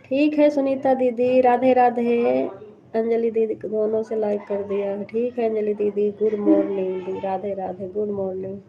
ठीक है सुनीता दीदी, राधे राधे। अंजलि दीदी को दोनों से लाइक कर दिया है। ठीक है अंजलि दीदी, good morning, Radhe Radhe, good morning.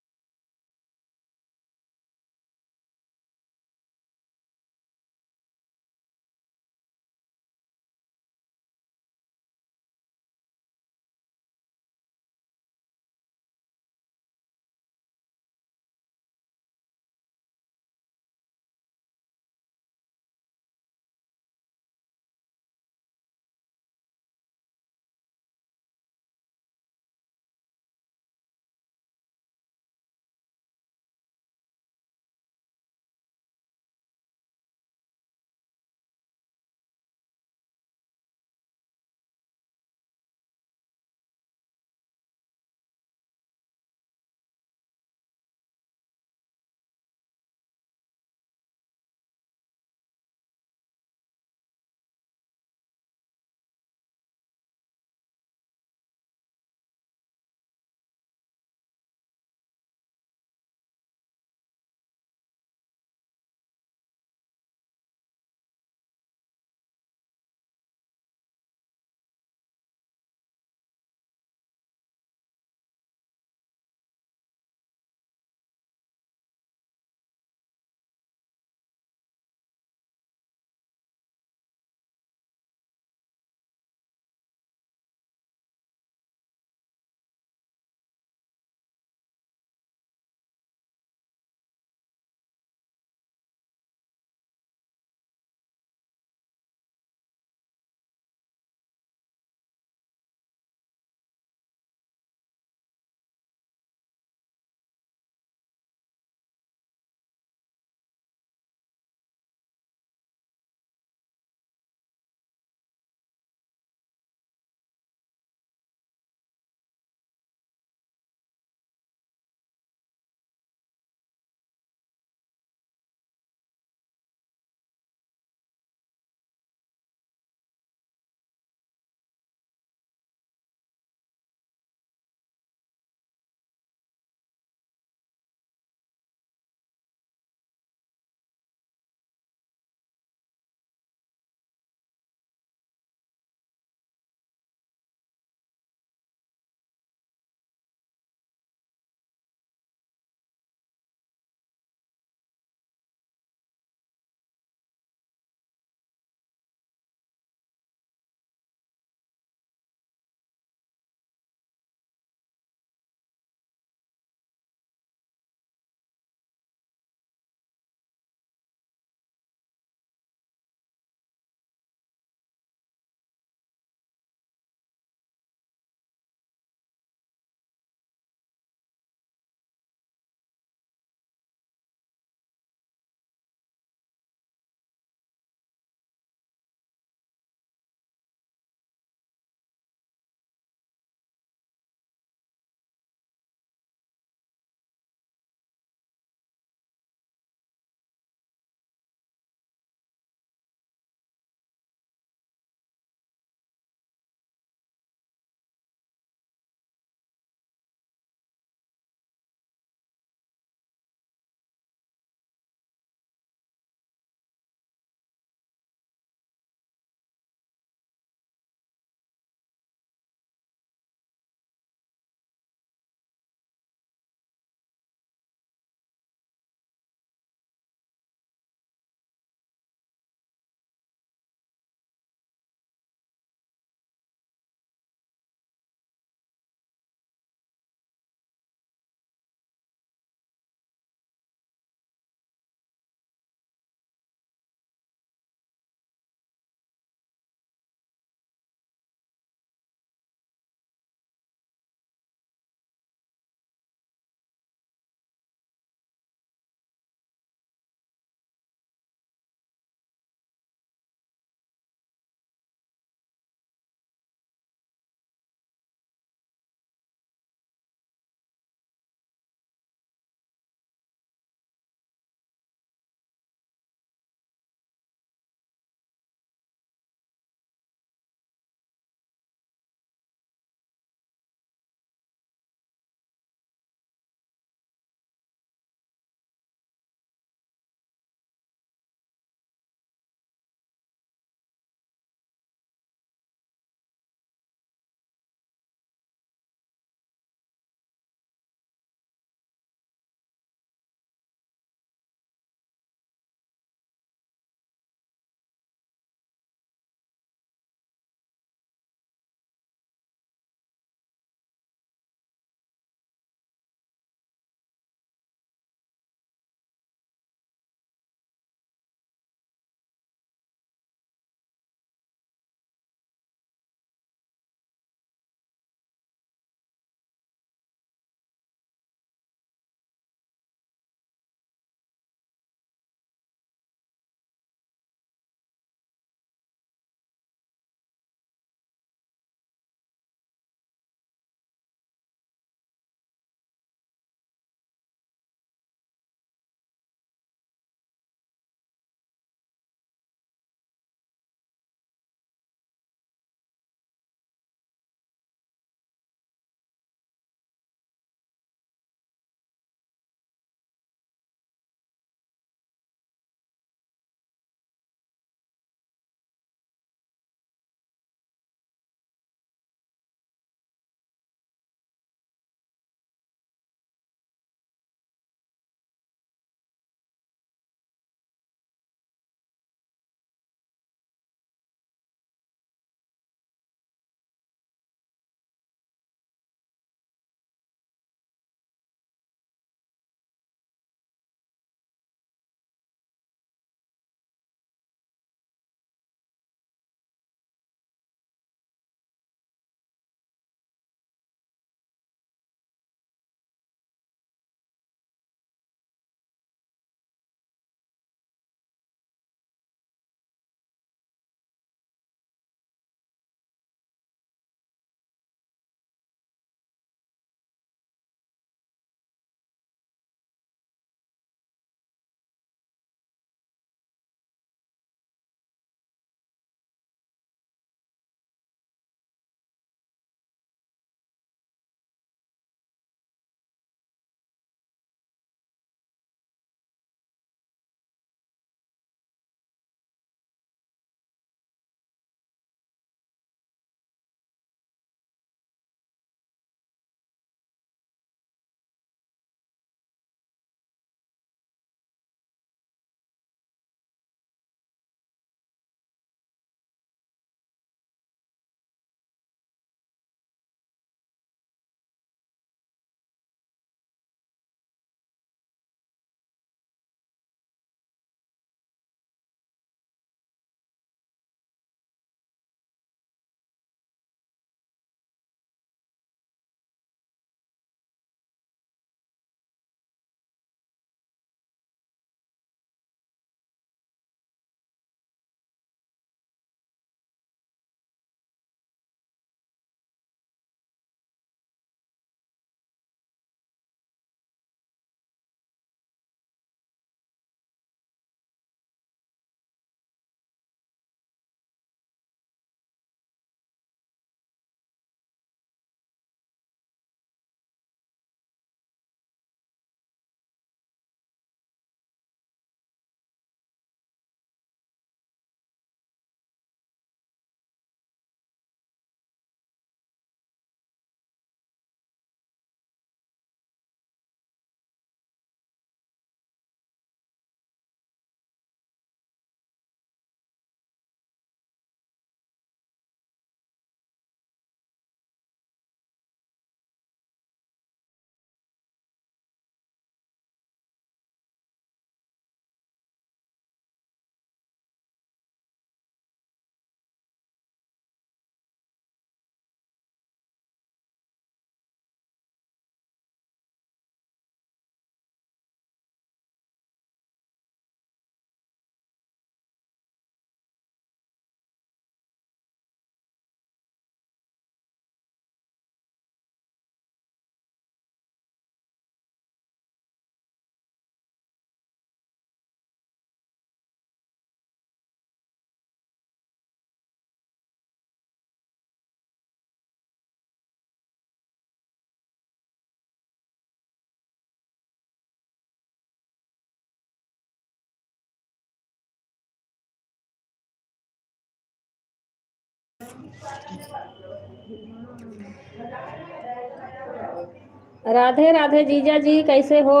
Radhe Radhe जीजा जी, कैसे हो?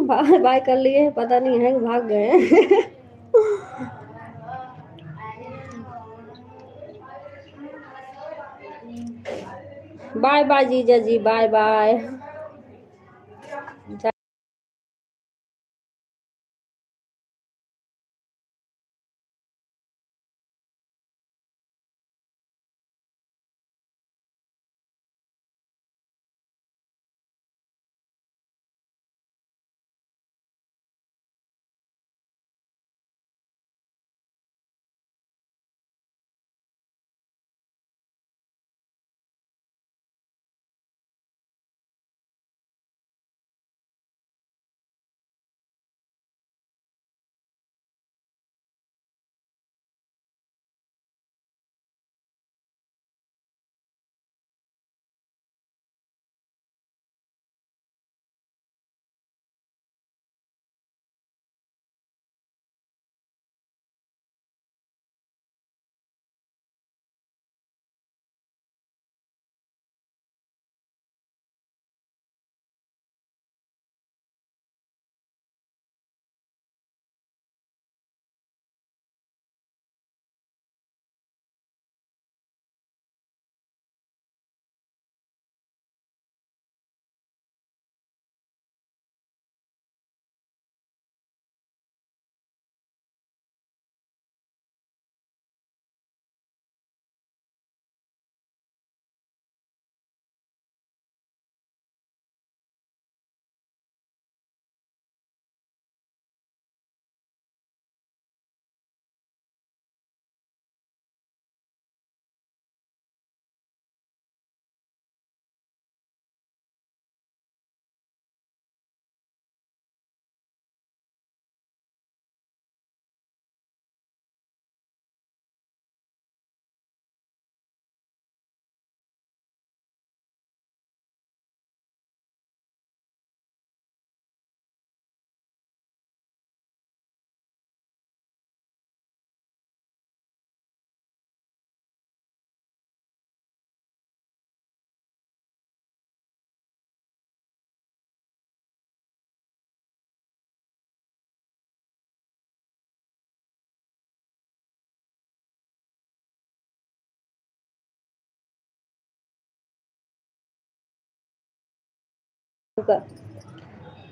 बाय बाय कर लिए, पता नहीं है भाग गए हैं। बाय बाय जीजा जी, बाय बाय।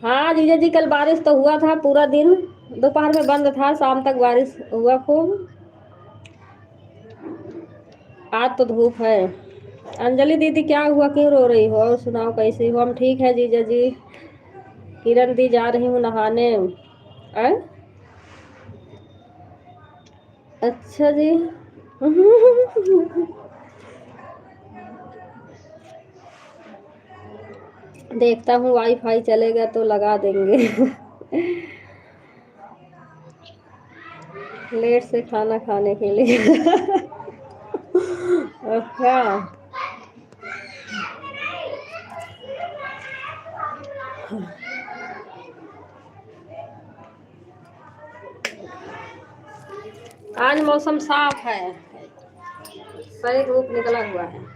हाँ जीजा जी, कल बारिश तो हुआ था पूरा दिन। दोपहर में बंद था, शाम तक बारिश हुआ खूब। आज तो धूप है। अंजलि दीदी, क्या हुआ, क्यों रो रही हो? और सुनाओ, कैसी हो? हम ठीक है जीजा जी। किरण दी, जा रही हूँ नहाने। अच्छा जी। देखता हूँ, वाईफाई चलेगा तो लगा देंगे। लेट से खाना खाने के लिए। अच्छा। आज मौसम साफ है, सही धूप निकला हुआ है।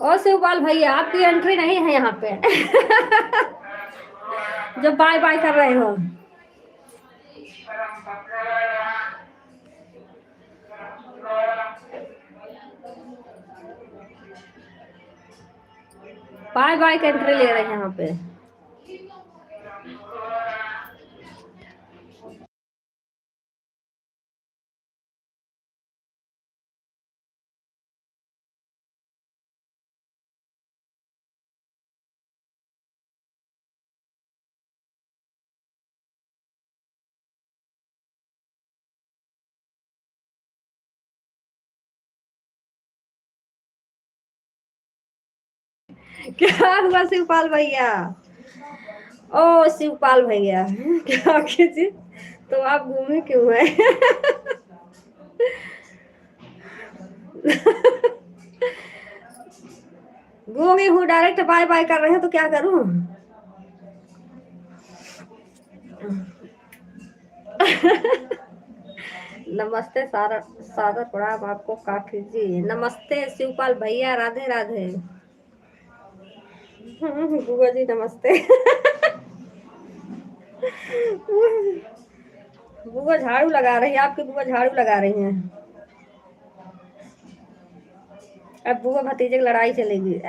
और शिवपाल भैया आपकी एंट्री नहीं है यहाँ पे। जो बाय बाय कर रहे हो। बाय बाय का एंट्री ले रहे हैं यहाँ पे। क्या हुआ शिवपाल भैया? ओ शिवपाल भैया क्या कीजिए, तो आप घूमे क्यों है? घूमी हूँ, डायरेक्ट बाय बाय कर रहे हैं तो क्या करूं? नमस्ते सादर प्रणाम आपको काकी जी। नमस्ते शिवपाल भैया, राधे राधे। बुआ जी नमस्ते। बुआ झाड़ू लगा रही है, आपकी बुआ झाड़ू लगा रही हैं। अब बुआ भतीजे की लड़ाई चलेगी।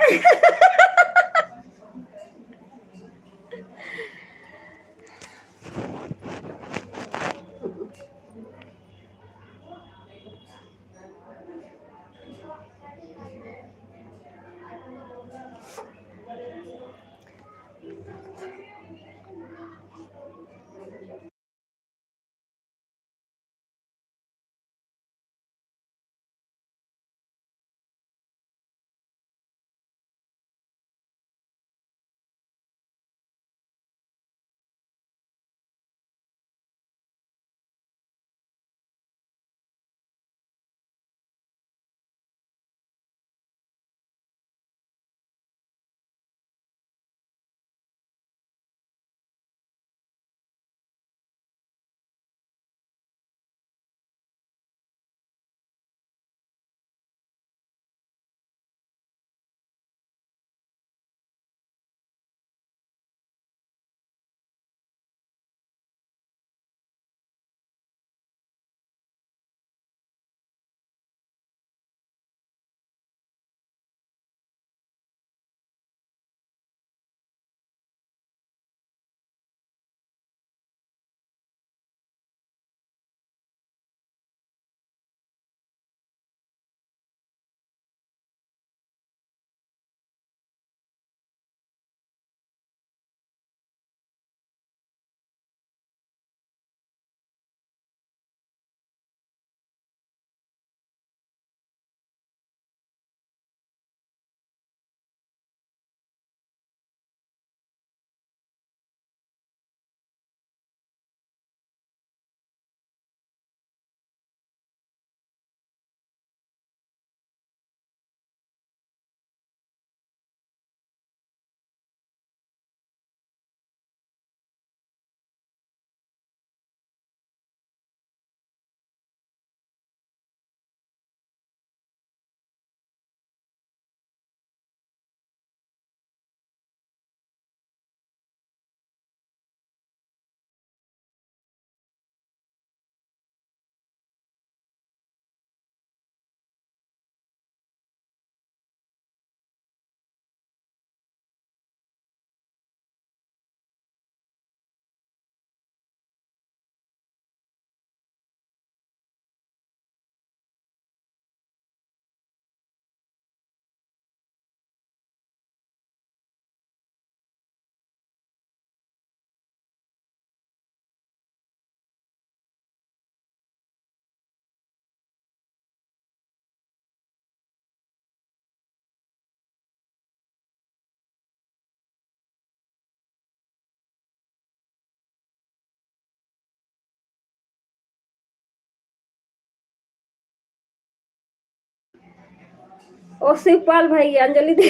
ओ शिवपाल भैया, अंजलि दी।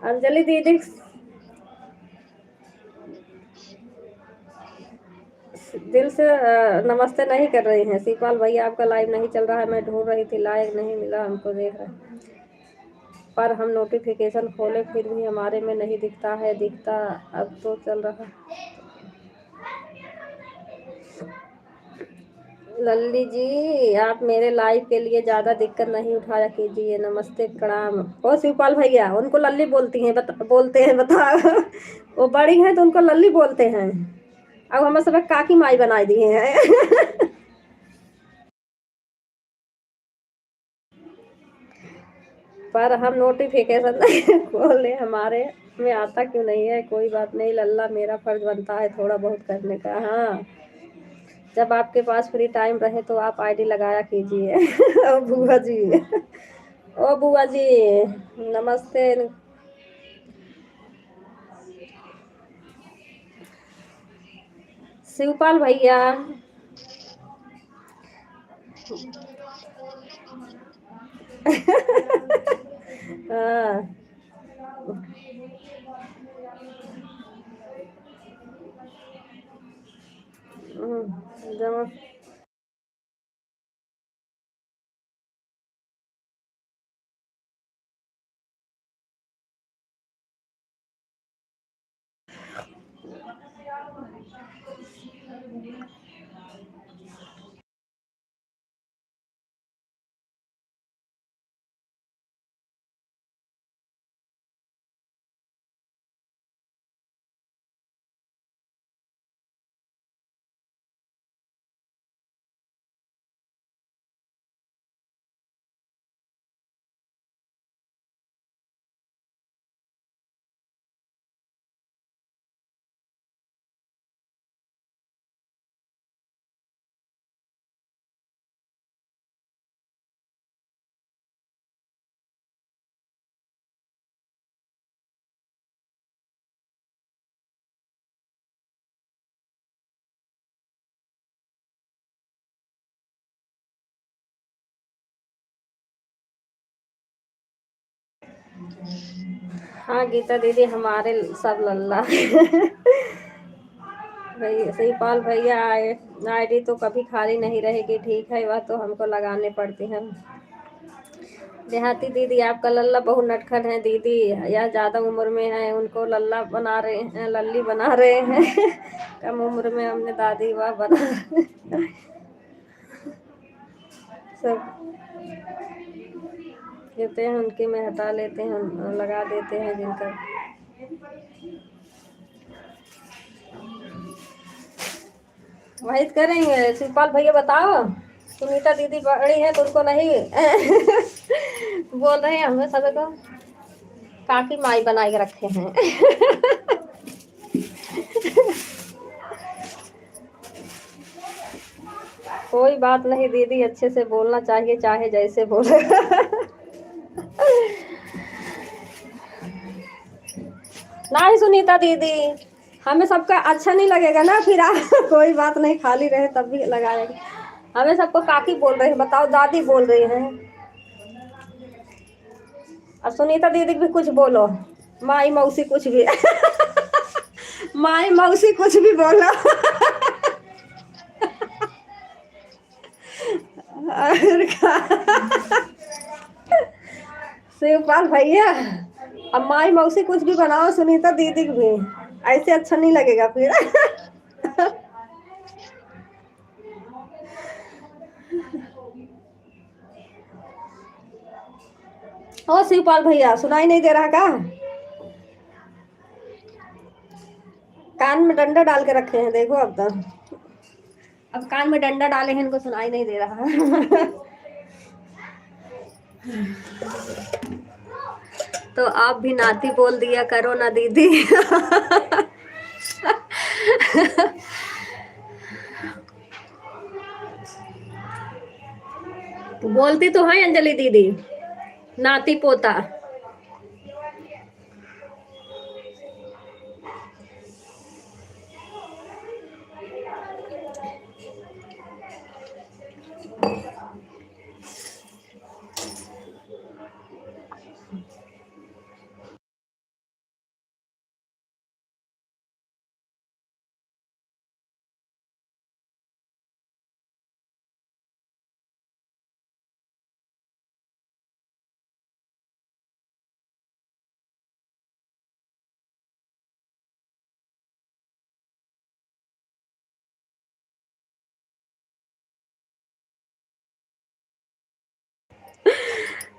अंजलि दीदी दिल से नमस्ते नहीं कर रही हैं शिवपाल भैया, आपका लाइव नहीं चल रहा है, मैं ढूंढ रही थी, लाइव नहीं मिला हमको, देख रहे पर हम नोटिफिकेशन खोले फिर भी हमारे में नहीं दिखता है, दिखता अब तो चल रहा। लल्ली जी आप मेरे लाइव के लिए ज़्यादा दिक्कत नहीं उठाया कीजिए, नमस्ते प्रणाम। ओ शिवपाल भैया उनको लल्ली बोलती हैं, बोलते हैं बताओ। वो बड़ी हैं तो उनको लल्ली बोलते हैं, अब हमें सब काकी माई बनाई दिए हैं। पर हम नोटिफिकेशन नहीं खोले, हमारे में आता क्यों नहीं है, कोई बात नहीं लल्ला, मेरा फर्ज बनता है थोड़ा बहुत करने का। हाँ जब आपके पास फ्री टाइम रहे तो आप आईडी लगाया कीजिए। ओ बुआ जी, ओ बुआ जी नमस्ते। शिवपाल भैया हाँ जब हाँ गीता दीदी हमारे सब लल्ला। भैया शिवपाल भैया आईडी तो कभी खाली नहीं रहेगी, ठीक है वह तो हमको लगाने पड़ती है। देहाती दीदी आपका लल्ला बहुत नटखट है दीदी, या ज़्यादा उम्र में है उनको लल्ला बना रहे हैं, लल्ली बना रहे हैं। कम उम्र में हमने दादी वाह बना सब कहते हैं उनके में हटा लेते हैं, लगा देते हैं जिनका। वही तो करेंगे शिवपाल भैया बताओ, सुनीता दीदी बड़ी है तो उनको नहीं बोल रहे हैं, हमें सब को काकी माई बना के रखे हैं। कोई बात नहीं दीदी, अच्छे से बोलना चाहिए चाहे जैसे बोले। नहीं सुनीता दीदी हमें सबका अच्छा नहीं लगेगा ना फिर आप। कोई बात नहीं खाली रहे तब भी लगाएंगे, हमें सबको काकी बोल रहे हैं, बताओ दादी बोल रही हैं। अब सुनीता दीदी भी कुछ बोलो, माई मौसी कुछ भी। माई मौसी कुछ भी बोलो। और शिवपाल भैया अब माई मौसी कुछ भी बनाओ, सुनीता दीदी भी ऐसे अच्छा नहीं लगेगा फिर। ओ शिवपाल भैया सुनाई नहीं दे रहा का? कान में डंडा डाल के रखे हैं देखो, अब कान में डंडा डाले हैं, इनको सुनाई नहीं दे रहा। तो आप भी नाती बोल दिया करो ना दीदी। बोलती तो है अंजलि दीदी, नाती पोता।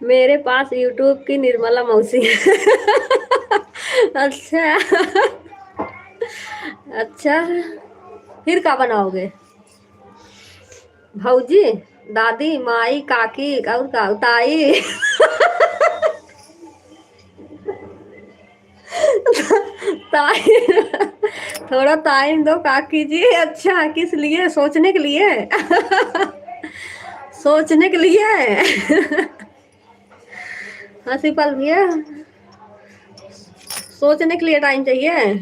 मेरे पास यूट्यूब की निर्मला मौसी है। अच्छा। अच्छा, फिर क्या बनाओगे? भौजी, दादी, माई, काकी और का ताई। ताई, थोड़ा टाइम दो काकी जी। अच्छा, किस लिए? सोचने के लिए। सोचने के लिए। हंसी पल भैया, सोचने के लिए टाइम चाहिए।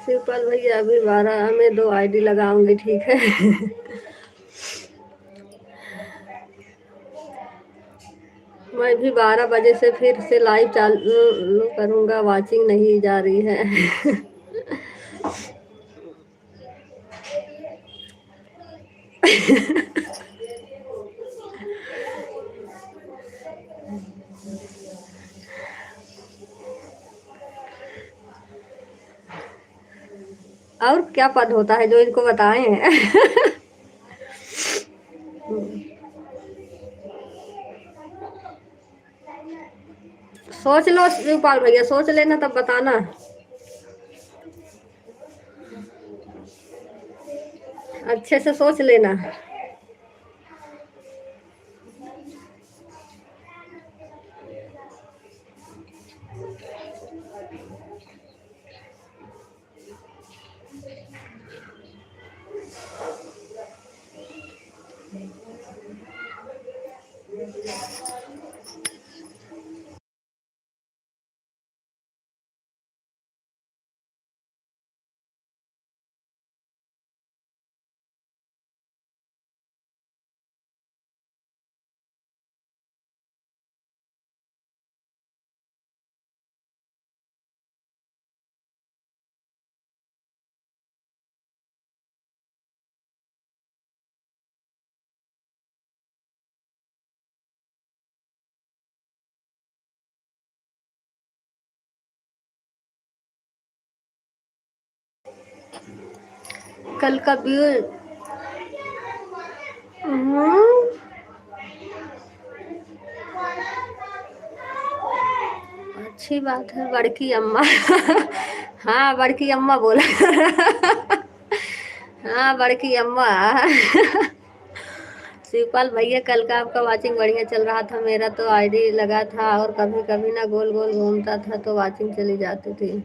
सिंपल भैया, अभी 12 में 2 आईडी लगाऊंगी, ठीक है। मैं भी 12 बजे से फिर से लाइव चालू करूंगा, वाचिंग नहीं जा रही है। और क्या पद होता है जो इनको बताए हैं? सोच लो शिवपाल भैया, सोच लेना तब बताना। अच्छे से सोच लेना। कल का व्यू। अच्छी बात है, बड़की अम्मा। हाँ, बड़की अम्मा बोला। हाँ, बड़की अम्मा। शिवपाल भैया, कल का आपका वाचिंग बढ़िया चल रहा था, मेरा तो आईडी लगा था और कभी कभी ना गोल गोल घूमता था तो वाचिंग चली जाती थी।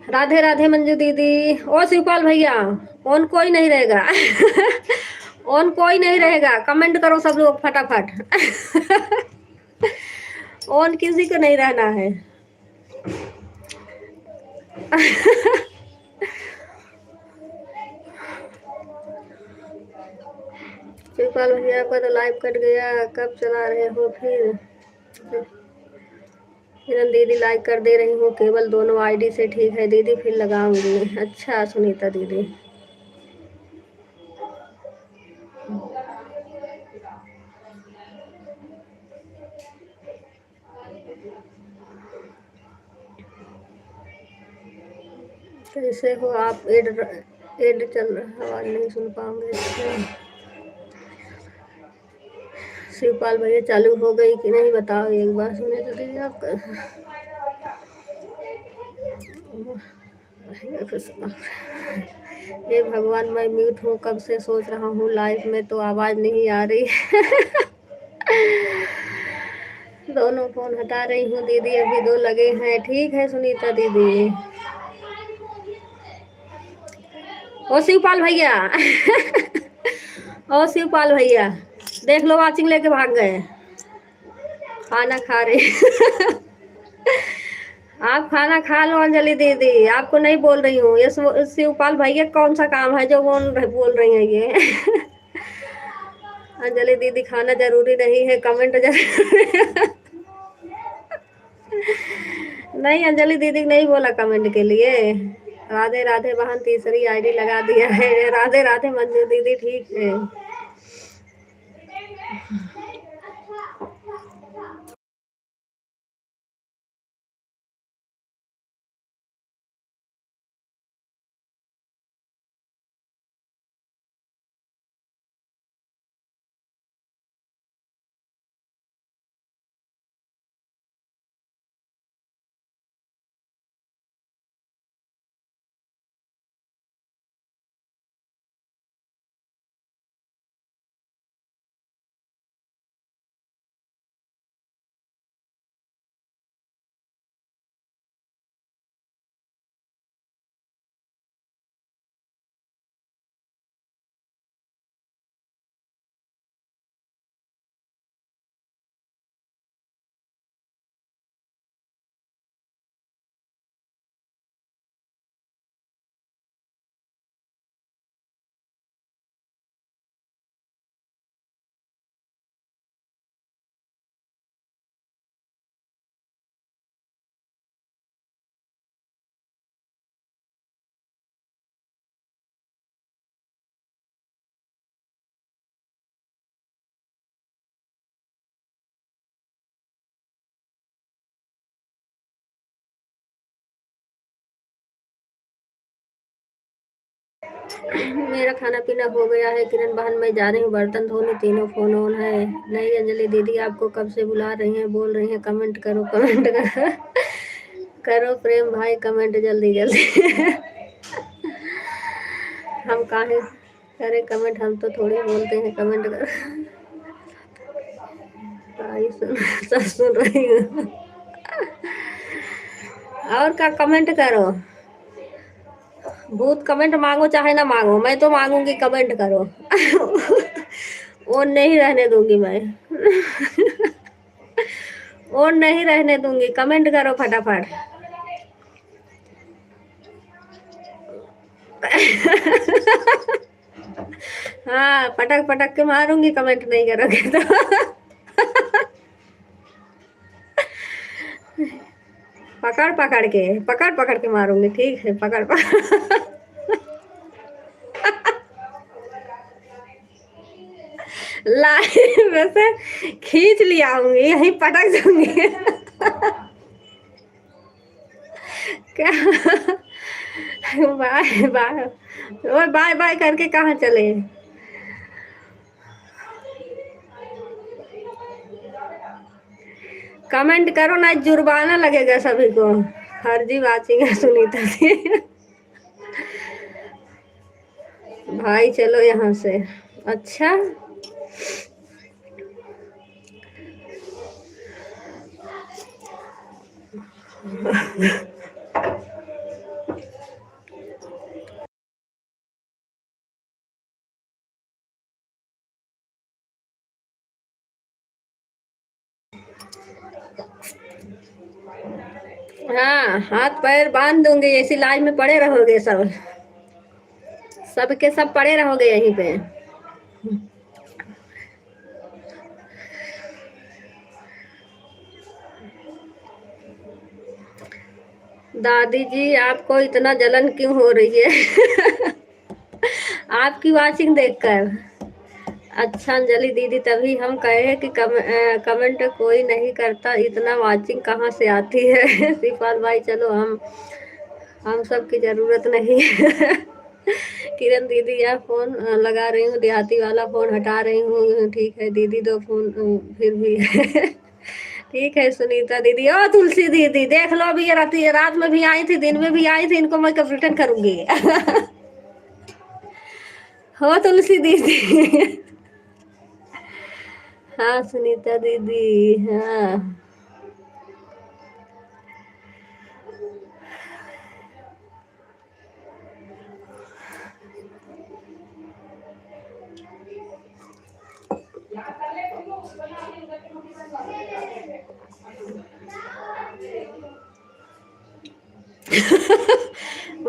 राधे राधे मंजू दीदी। ओ शिवपाल भैया, ऑन कोई नहीं रहेगा। ऑन कोई नहीं रहेगा, कमेंट करो सब लोग फटाफट। ऑन किसी को नहीं रहना है। शिवपाल भैया का तो लाइव कट गया, कब चला रहे हो फिर? किरण दीदी लाइक कर दे रही हूँ, केवल दोनों आईडी से। ठीक है दीदी, फिर लगाऊंगी। अच्छा सुनीता दीदी। कैसे हो आप? एड चल रहा, आवाज नहीं सुन पाऊंगे। शिवपाल भैया चालू हो गई कि नहीं बताओ एक बार, सुने तो दीजिए आपका। ये भगवान, मैं म्यूट हूँ कब से, सोच रहा हूँ लाइव में तो आवाज नहीं आ रही। दोनों फोन हटा रही हूँ दीदी, अभी दो लगे हैं। ठीक है सुनीता दीदी। ओ शिवपाल भैया। ओ शिवपाल भैया, देख लो वाचिंग लेके भाग गए। खाना खा रहे। आप खाना खा लो अंजलि दीदी, आपको नहीं बोल रही हूँ। ये शिवपाल भैया कौन सा काम है जो बोल रही हैं ये? अंजलि दीदी खाना जरूरी नहीं है, कमेंट जरूरी। नहीं अंजलि दीदी नहीं बोला कमेंट के लिए। राधे राधे बहन, तीसरी आईडी लगा दिया है। राधे राधे मंजू दीदी, ठीक है। मेरा खाना पीना हो गया है किरण बहन, मैं जा रही हूँ बर्तन धोने। तीनों फोन ऑन है। नहीं अंजलि दीदी, आपको कब से बुला रही हैं, बोल रही हैं कमेंट करो, कमेंट करो। करो प्रेम भाई कमेंट जल्दी जल्दी। हम काहे करें कमेंट, हम तो थोड़ी बोलते हैं कमेंट करो। भाई सब सुन रही हूँ। और क्या कमेंट करो, भूत कमेंट मांगो चाहे ना मांगो, मैं तो मांगूंगी कमेंट करो। वो नहीं रहने दूंगी मैं। वो नहीं रहने दूंगी, कमेंट करो फटाफट। हाँ पटक पटक के मारूंगी, कमेंट नहीं करोगे तो। पकड़ पकड़ के मारूंगी, ठीक है पकड़ पकड़। लाइव में से खींच लिया आऊंगी, यही पटक दूंगी। क्या? बाय बाय, और बाय बाय करके कहाँ चले? कमेंट करो ना, जुर्माना लगेगा सभी को। फर्जी वाचिंग है सुनीता जी। भाई चलो यहाँ से। अच्छा हाँ, हाथ पैर बांध दूंगी, ऐसी लाइन में पड़े रहोगे सब, सबके सब पड़े रहोगे यहीं पे। दादी जी आपको इतना जलन क्यों हो रही है? आपकी वाचिंग देखकर। अच्छा अंजलि दीदी, तभी हम कहे कि कमेंट कोई नहीं करता, इतना वाचिंग कहाँ से आती है? सिपाल भाई चलो, हम सब की जरूरत नहीं है। किरण दीदी यह फोन लगा रही हूँ, देहाती वाला फोन हटा रही हूँ। ठीक है दीदी, दो फोन फिर भी। ठीक है सुनीता दीदी। ओ तुलसी दीदी देख लो, अभी ये रात में भी आई थी, दिन में भी आई थी, इनको मैं कब रिटर्न करूंगी? हो तुलसी दीदी। हाँ सुनीता दीदी, हाँ।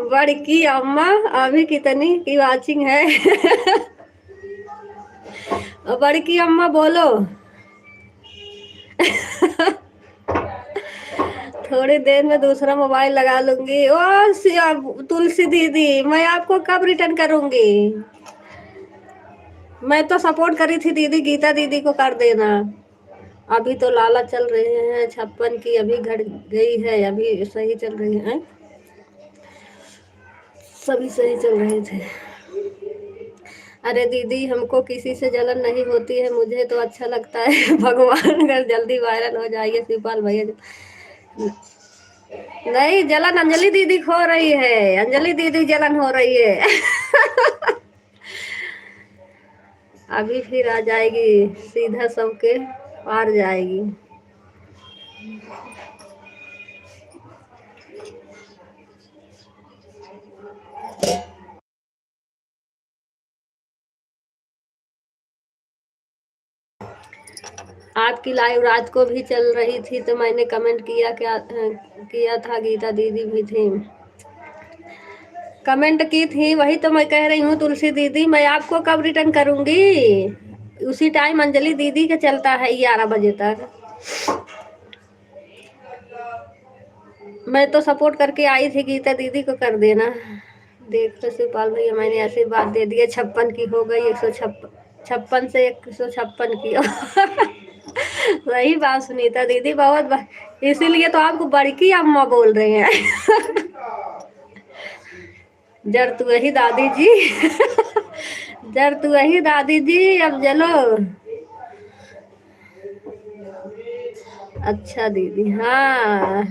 बड़की अम्मा अभी कितनी की वाचिंग है? बड़की अम्मा बोलो। थोड़ी देर में दूसरा मोबाइल लगा लूंगी। ओ तुलसी दीदी, मैं आपको कब रिटर्न करूंगी? मैं तो सपोर्ट करी थी दीदी, गीता दीदी को कर देना। अभी तो लाला चल रहे हैं 56 की, अभी घट गई है, अभी सही चल रही है, सभी सही चल रहे थे। अरे दीदी हमको किसी से जलन नहीं होती है, मुझे तो अच्छा लगता है। भगवान अगर जल्दी वायरल हो जाइए शिवपाल भैया। नहीं, जलन अंजलि दीदी हो रही है, अंजलि दीदी जलन हो रही है। अभी फिर आ जाएगी, सीधा सबके पार जाएगी। आपकी लाइव रात को भी चल रही थी, तो मैंने कमेंट किया था, गीता दीदी भी थी, कमेंट की थी, वही तो मैं कह रही हूँ तुलसी दीदी, मैं आपको कब रिटर्न करूंगी? उसी टाइम अंजलि दीदी का चलता है 11 बजे तक। मैं तो सपोर्ट करके आई थी, गीता दीदी को कर देना। देखो शिवपाल भैया, मैंने आशीर्वाद दे दिया, 56 की हो गई, 156 से 156 की। वही बात सुनीता दीदी, इसीलिए तो आपको बड़की अम्मा बोल रहे हैं। जर तू वही दादी जी। जर तू वही दादी जी, अब चलो। अच्छा दीदी, हाँ।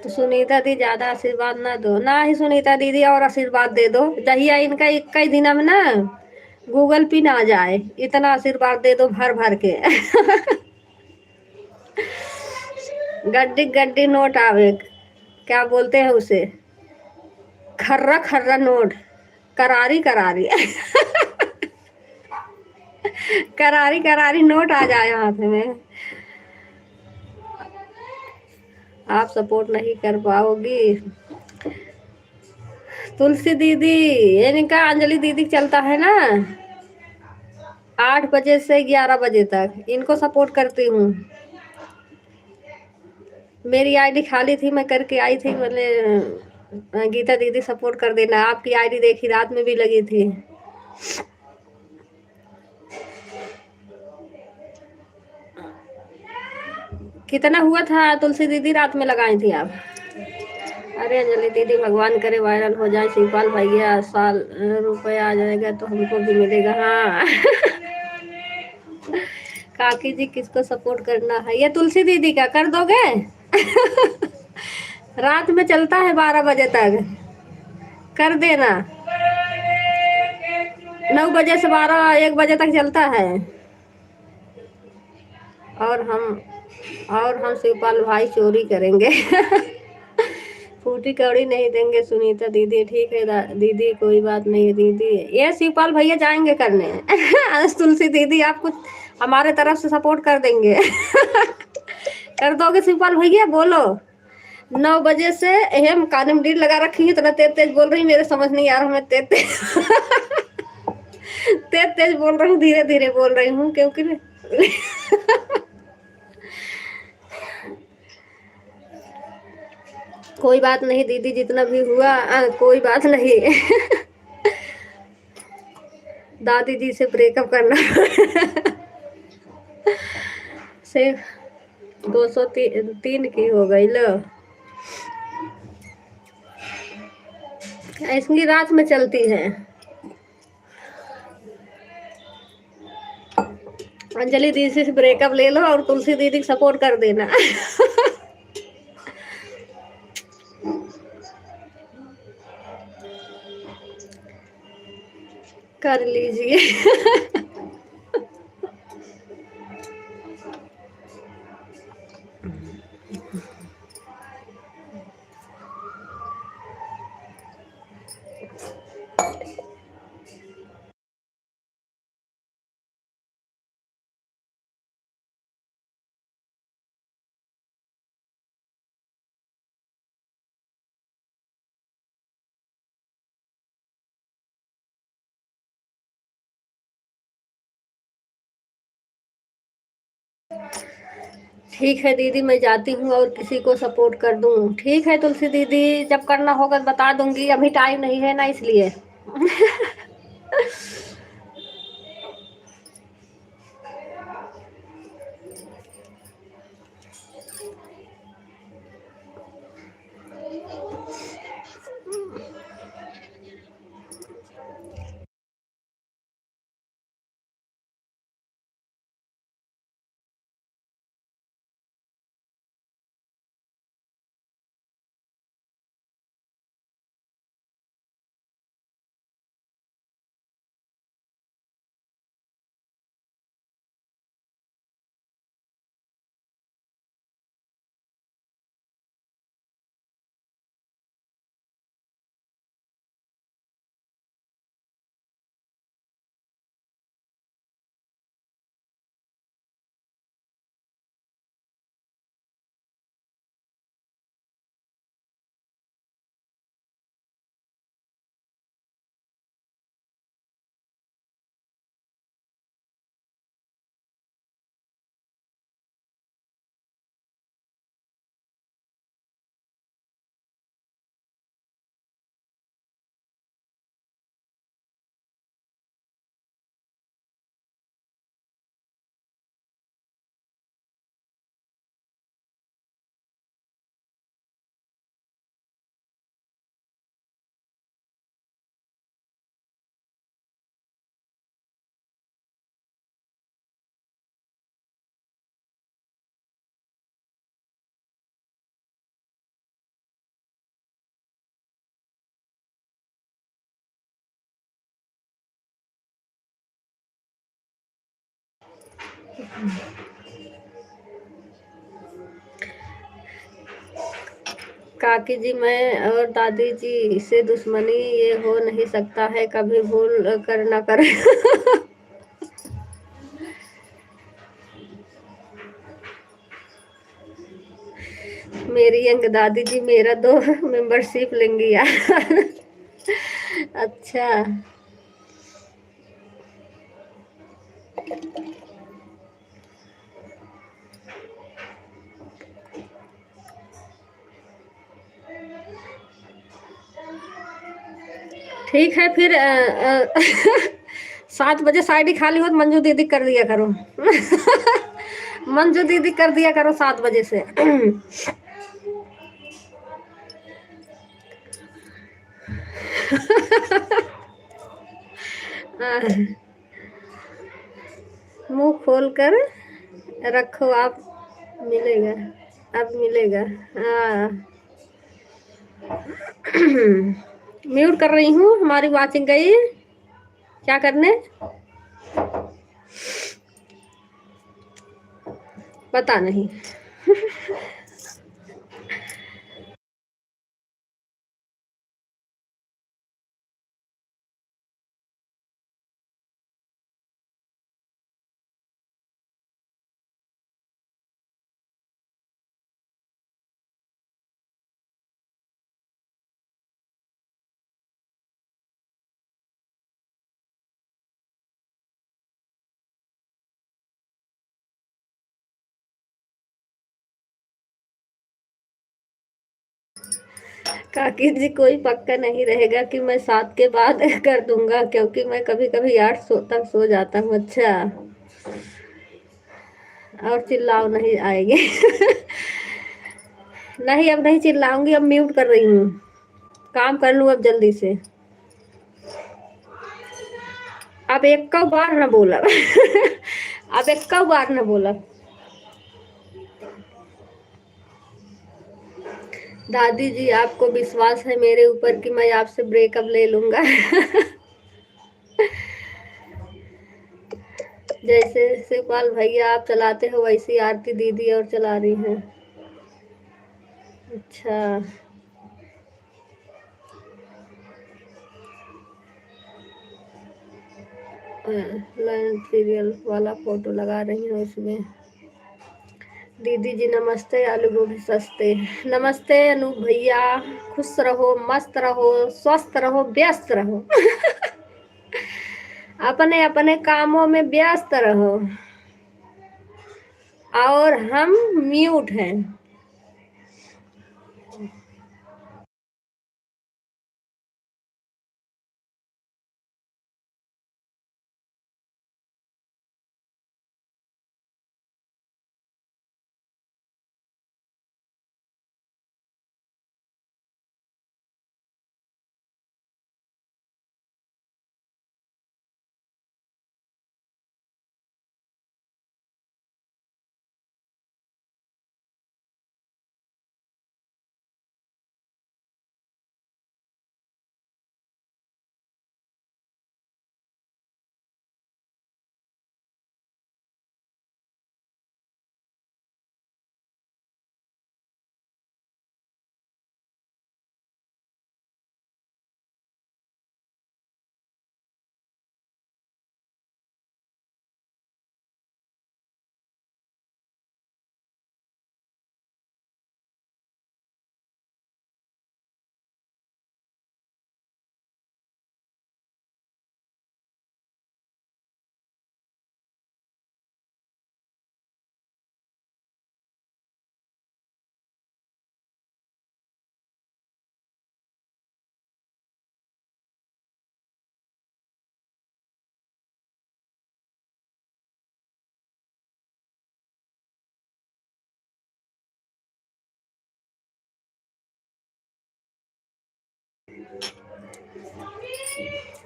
तो सुनीता दी ज्यादा आशीर्वाद ना दो ना, ही सुनीता दीदी और आशीर्वाद दे दो, दहिया इनका 21 दिन में ना गूगल पे ना जाए, इतना आशीर्वाद दे दो भर भर के। गड्डी गड्डी नोट आवे, क्या बोलते हैं उसे, खर्रा खर्रा नोट, करारी करारी। करारी करारी नोट आ जाए हाथ में। आप सपोर्ट नहीं कर पाओगी तुलसी दीदी, इनका अंजलि दीदी चलता है ना 8 बजे से 11 बजे तक, इनको सपोर्ट करती हूँ। मेरी आईडी खाली थी, मैं करके आई थी, मैंने गीता दीदी सपोर्ट कर देना। आपकी आईडी देखी, रात में भी लगी थी। कितना हुआ था तुलसी दीदी, रात में लगाई थी आप? अरे अंजलि दीदी, भगवान करे वायरल हो जाए, शिवपाल भैया साल रुपया आ जाएगा तो हमको भी मिलेगा। हाँ। काकी जी किसको सपोर्ट करना है? ये तुलसी दीदी का कर दोगे? रात में चलता है 12 बजे तक, कर देना। 9 बजे से 12-1 बजे तक चलता है। और हम शिवपाल भाई चोरी करेंगे। फूटी कौड़ी नहीं देंगे सुनीता दीदी। ठीक है दीदी, कोई बात नहीं दीदी, ये शिवपाल भैया जाएंगे करने। तुलसी दीदी आप कुछ हमारे तरफ से सपोर्ट कर देंगे। कर दोगे शिवपाल भैया? बोलो। 9 बजे से हम कान में लीड लगा रखी है, इतना तेज तेज बोल रही, मेरे समझ नहीं आ रहा, मैं तेज तेज तेज तेज बोल रही हूँ, धीरे धीरे बोल रही हूँ क्योंकि कोई बात नहीं दीदी, जितना भी हुआ कोई बात नहीं। दादी जी से ब्रेकअप करना। से 203 की हो गई लो। ऐसी रात में चलती है। अंजलि दीदी से ब्रेकअप ले लो और तुलसी दीदी को सपोर्ट कर देना। कर लीजिए। ठीक है दीदी, मैं जाती हूँ और किसी को सपोर्ट कर दूँ। ठीक है तुलसी दीदी, जब करना होगा तो बता दूंगी, अभी टाइम नहीं है ना इसलिए। काकी जी, मैं और दादी जी से दुश्मनी ये हो नहीं सकता है, कभी भूल कर ना करें। मेरी यंग दादी जी मेरा 2 मेंबरशिप लेंगी यार। अच्छा ठीक है फिर 7 बजे साइड खाली हो तो मंजू दीदी कर दिया करो। मंजू दीदी कर दिया करो 7 बजे से। मुंह खोल कर रखो आप, मिलेगा, अब मिलेगा। हाँ। म्यूट कर रही हूँ, हमारी वाचिंग गई। क्या करने? पता नहीं। काकी जी कोई पक्का नहीं रहेगा कि मैं 7 के बाद कर दूंगा, क्योंकि मैं कभी कभी 8 तक सो जाता हूँ। अच्छा, और चिल्लाओ नहीं आएंगे। नहीं, अब नहीं चिल्लाऊंगी, अब म्यूट कर रही हूँ। काम कर लूँ अब जल्दी से। अब एक का बार ना बोला। अब एक का बार ना बोला। दादी जी आपको विश्वास है मेरे ऊपर कि मैं आपसे ब्रेकअप ले लूंगा? जैसे शिवपाल भैया आप चलाते हो वैसी आरती दीदी और चला रही हैं। अच्छा, लाइन सीरियल वाला फोटो लगा रही हूँ उसमें। दीदी जी नमस्ते, आलू गोभी सस्ते। नमस्ते अनूप भैया, खुश रहो, मस्त रहो, स्वस्थ रहो, व्यस्त रहो। अपने अपने कामों में व्यस्त रहो, और हम म्यूट हैं।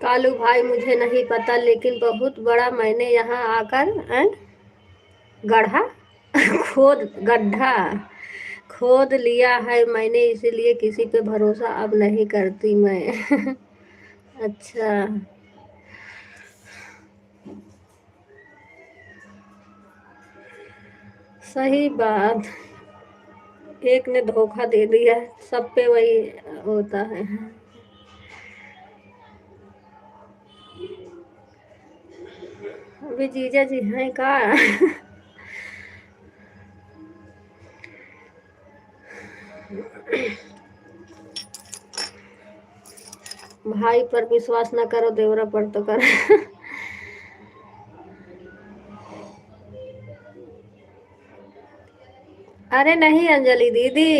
कालू भाई मुझे नहीं पता, लेकिन बहुत बड़ा मैंने यहाँ आकर गढ़ा खोद गड्ढा खोद लिया है मैंने, इसीलिए किसी पे भरोसा अब नहीं करती मैं। अच्छा, सही बात। एक ने धोखा दे दिया, सब पे वही होता है। अभी जीजा जी हैं का? भाई पर विश्वास न करो, देवरा पर तो कर। अरे नहीं अंजलि दीदी।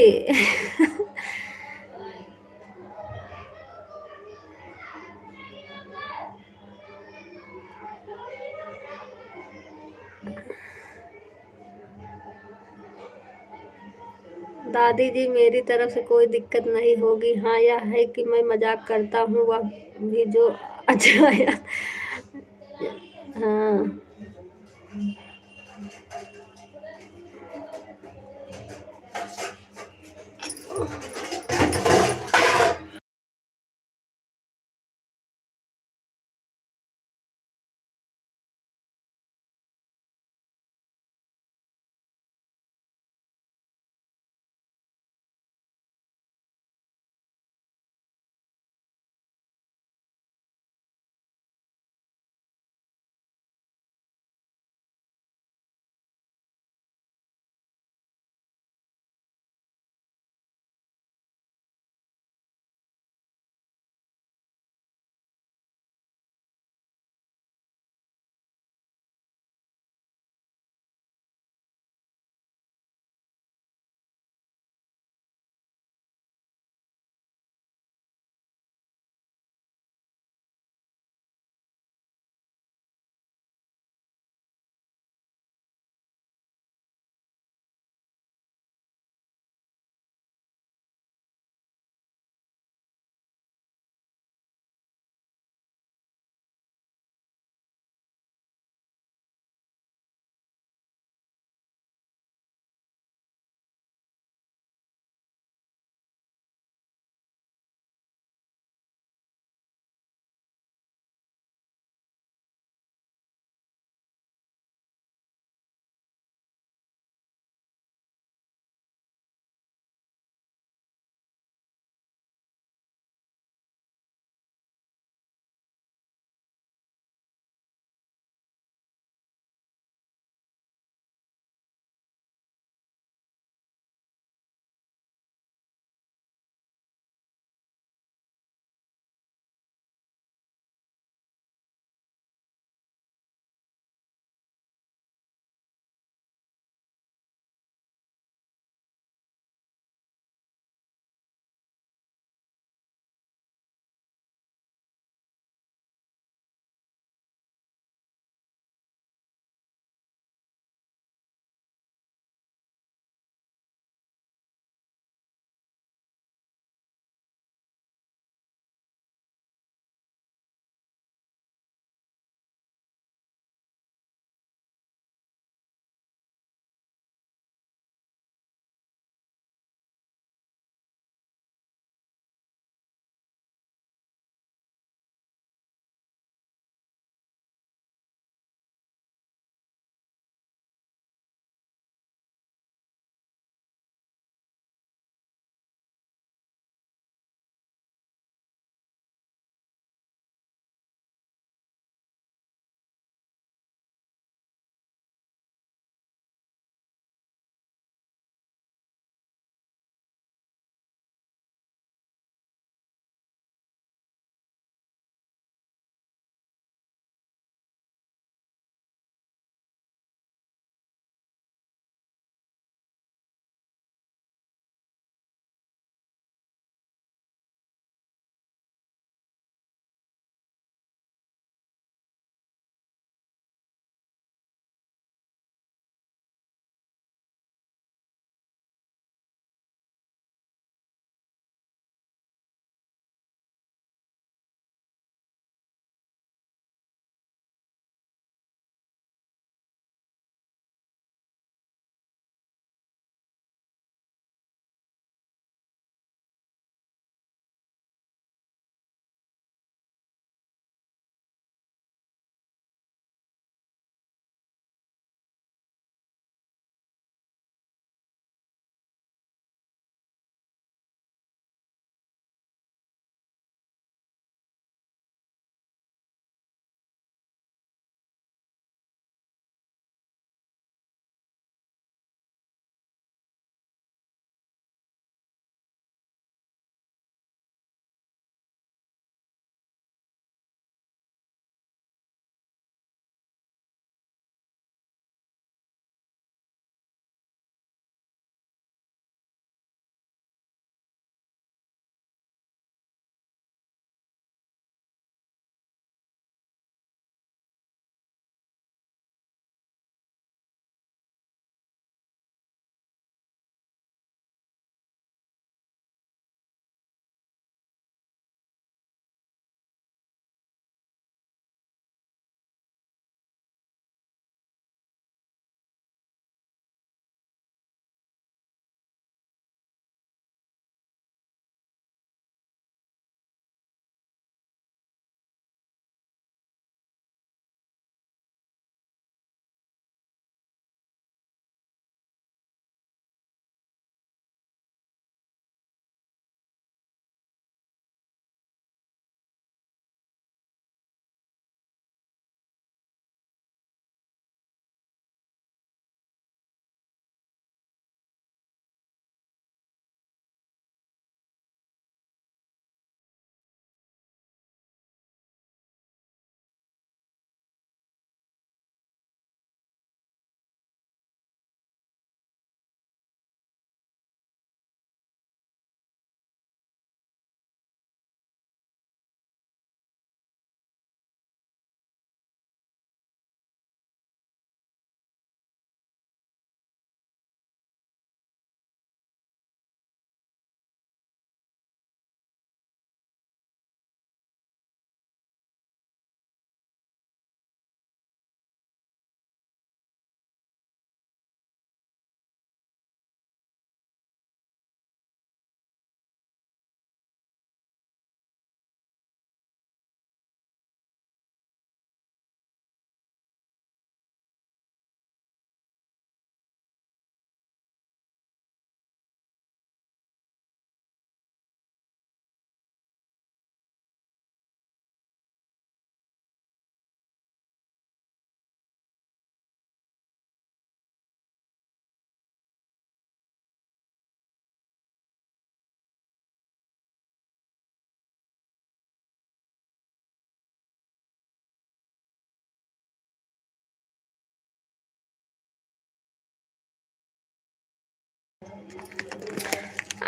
दादी जी मेरी तरफ से कोई दिक्कत नहीं होगी। हाँ, यह है कि मैं मजाक करता हूँ, वह भी जो अच्छा है। हाँ,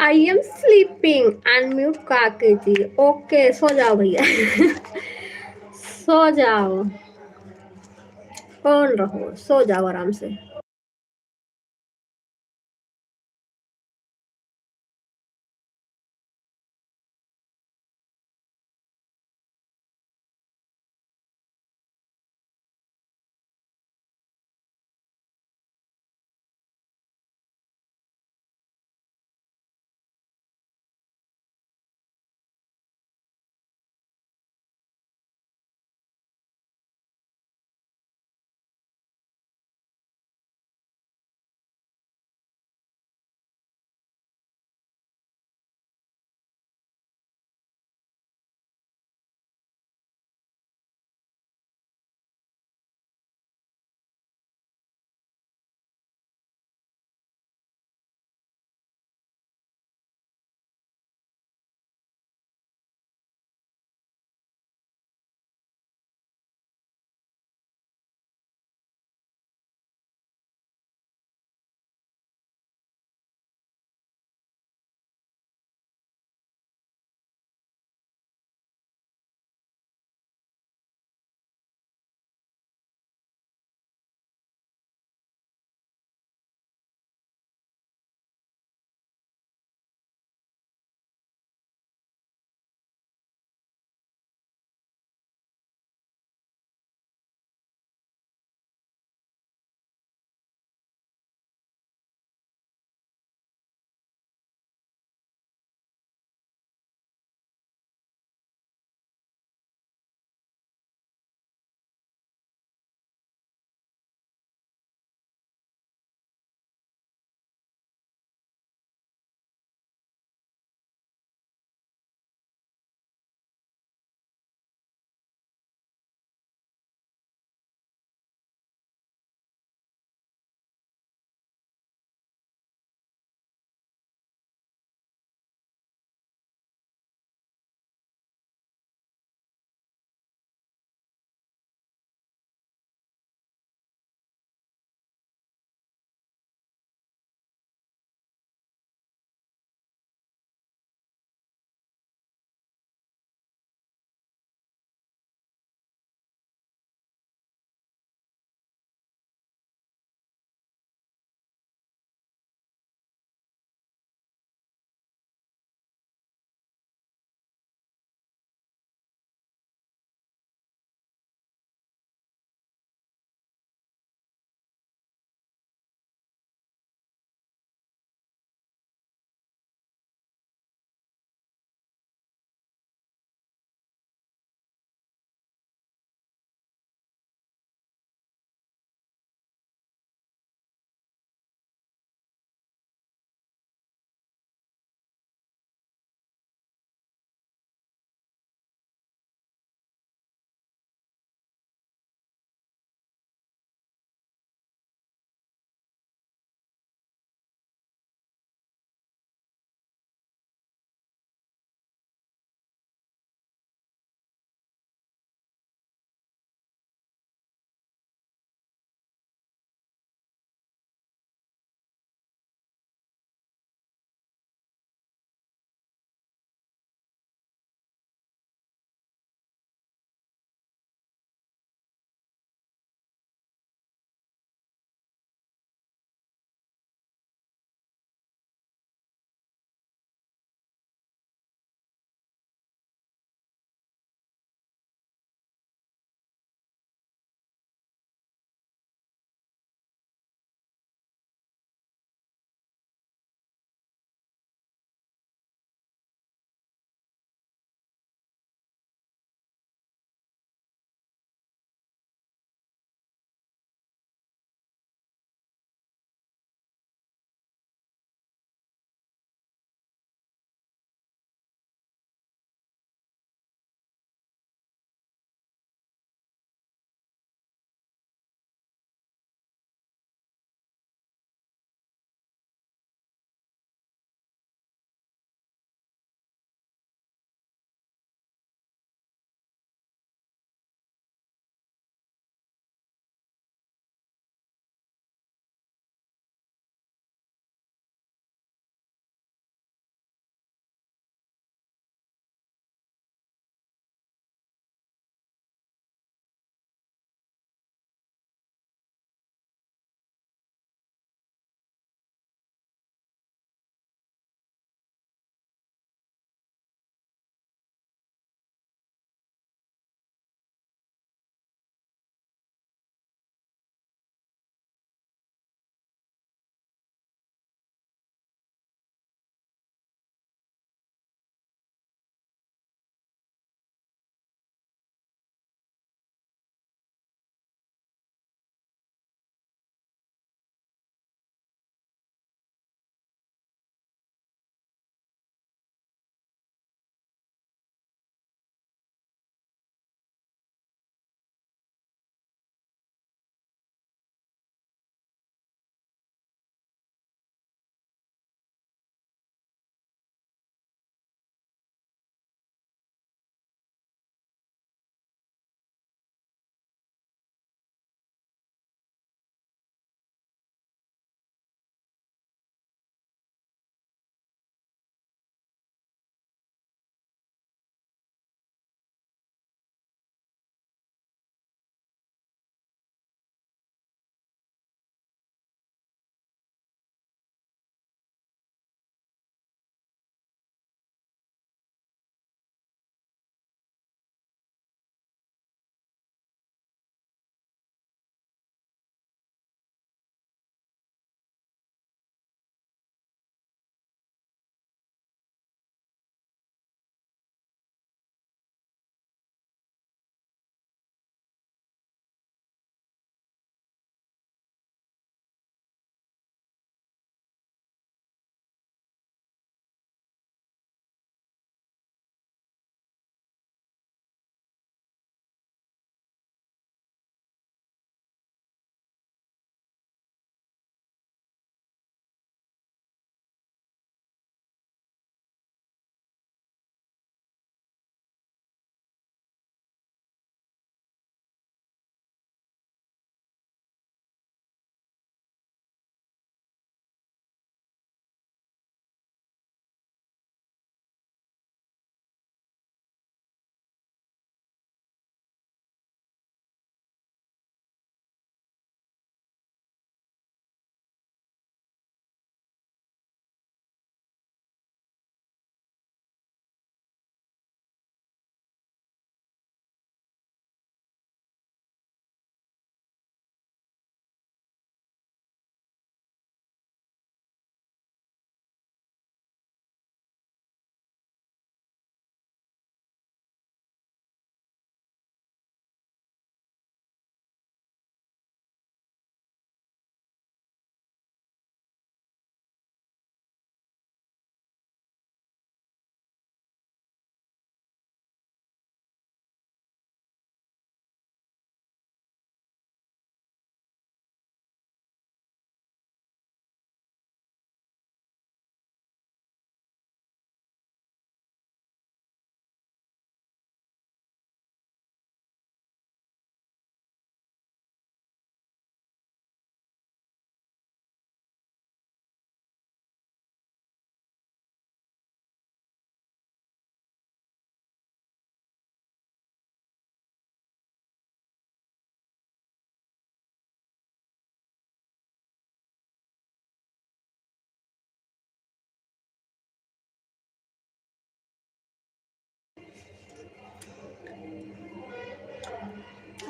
आई एम स्लीपिंग, अनम्यूट काके जी। ओके, सो जाओ भैया। सो जाओ, कौन रहो, सो जाओ आराम से।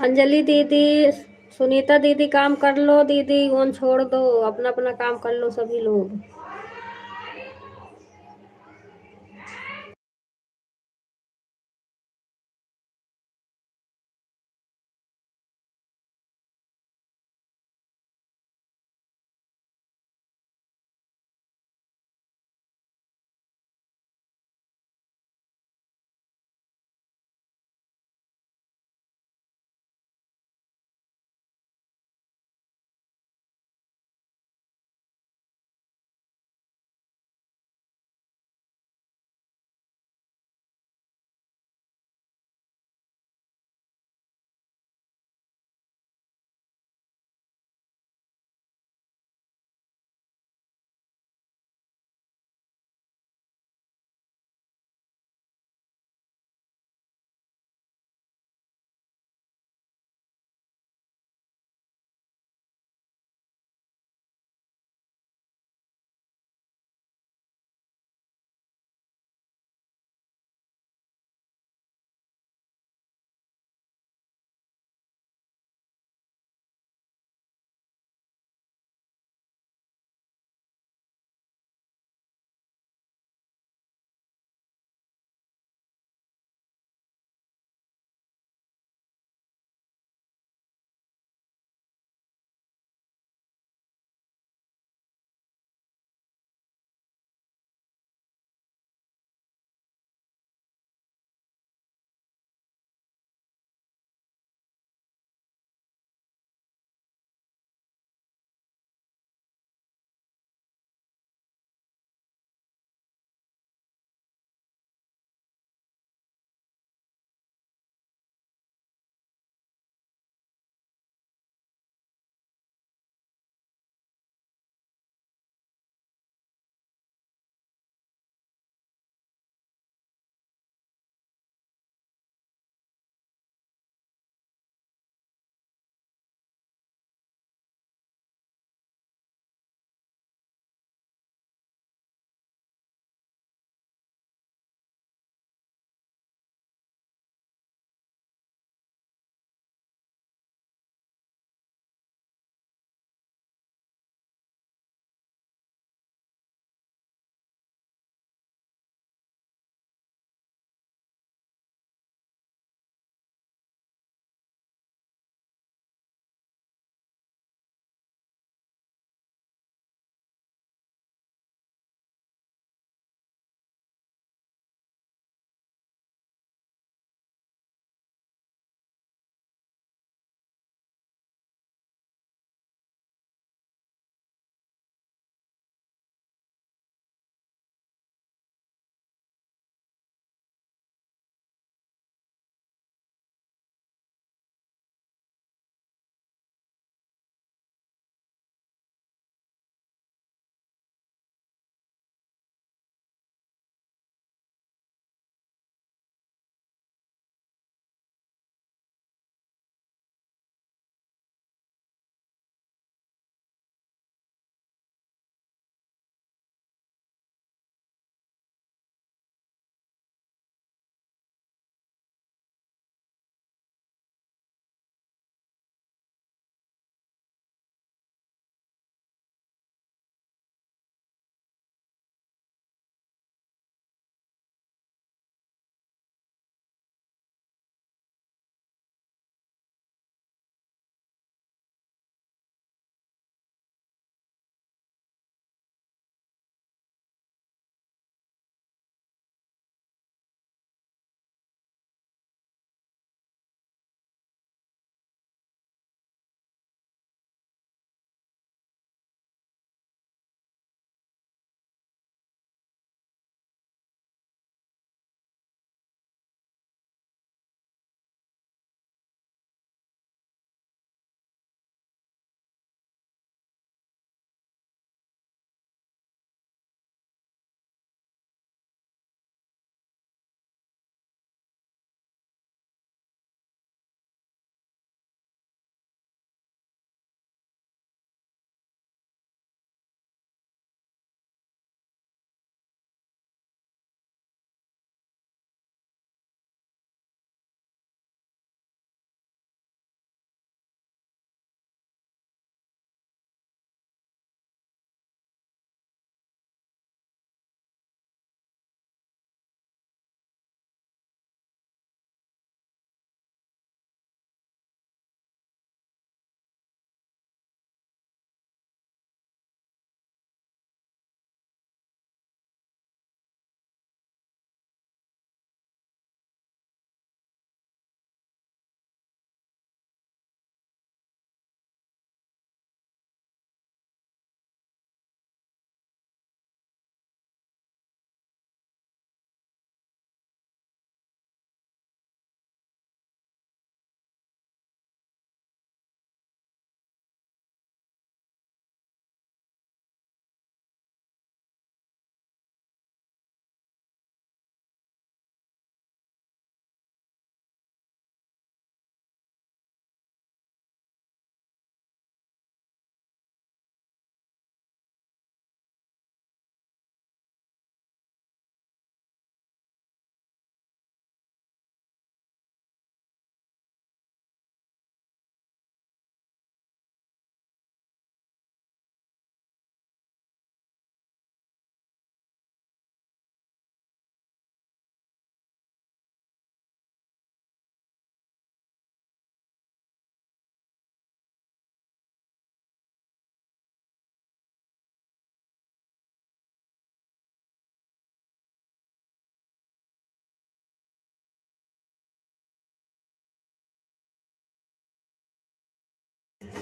अंजलि दीदी, सुनीता दीदी, काम कर लो दीदी, फोन छोड़ दो, अपना अपना काम कर लो सभी लोग।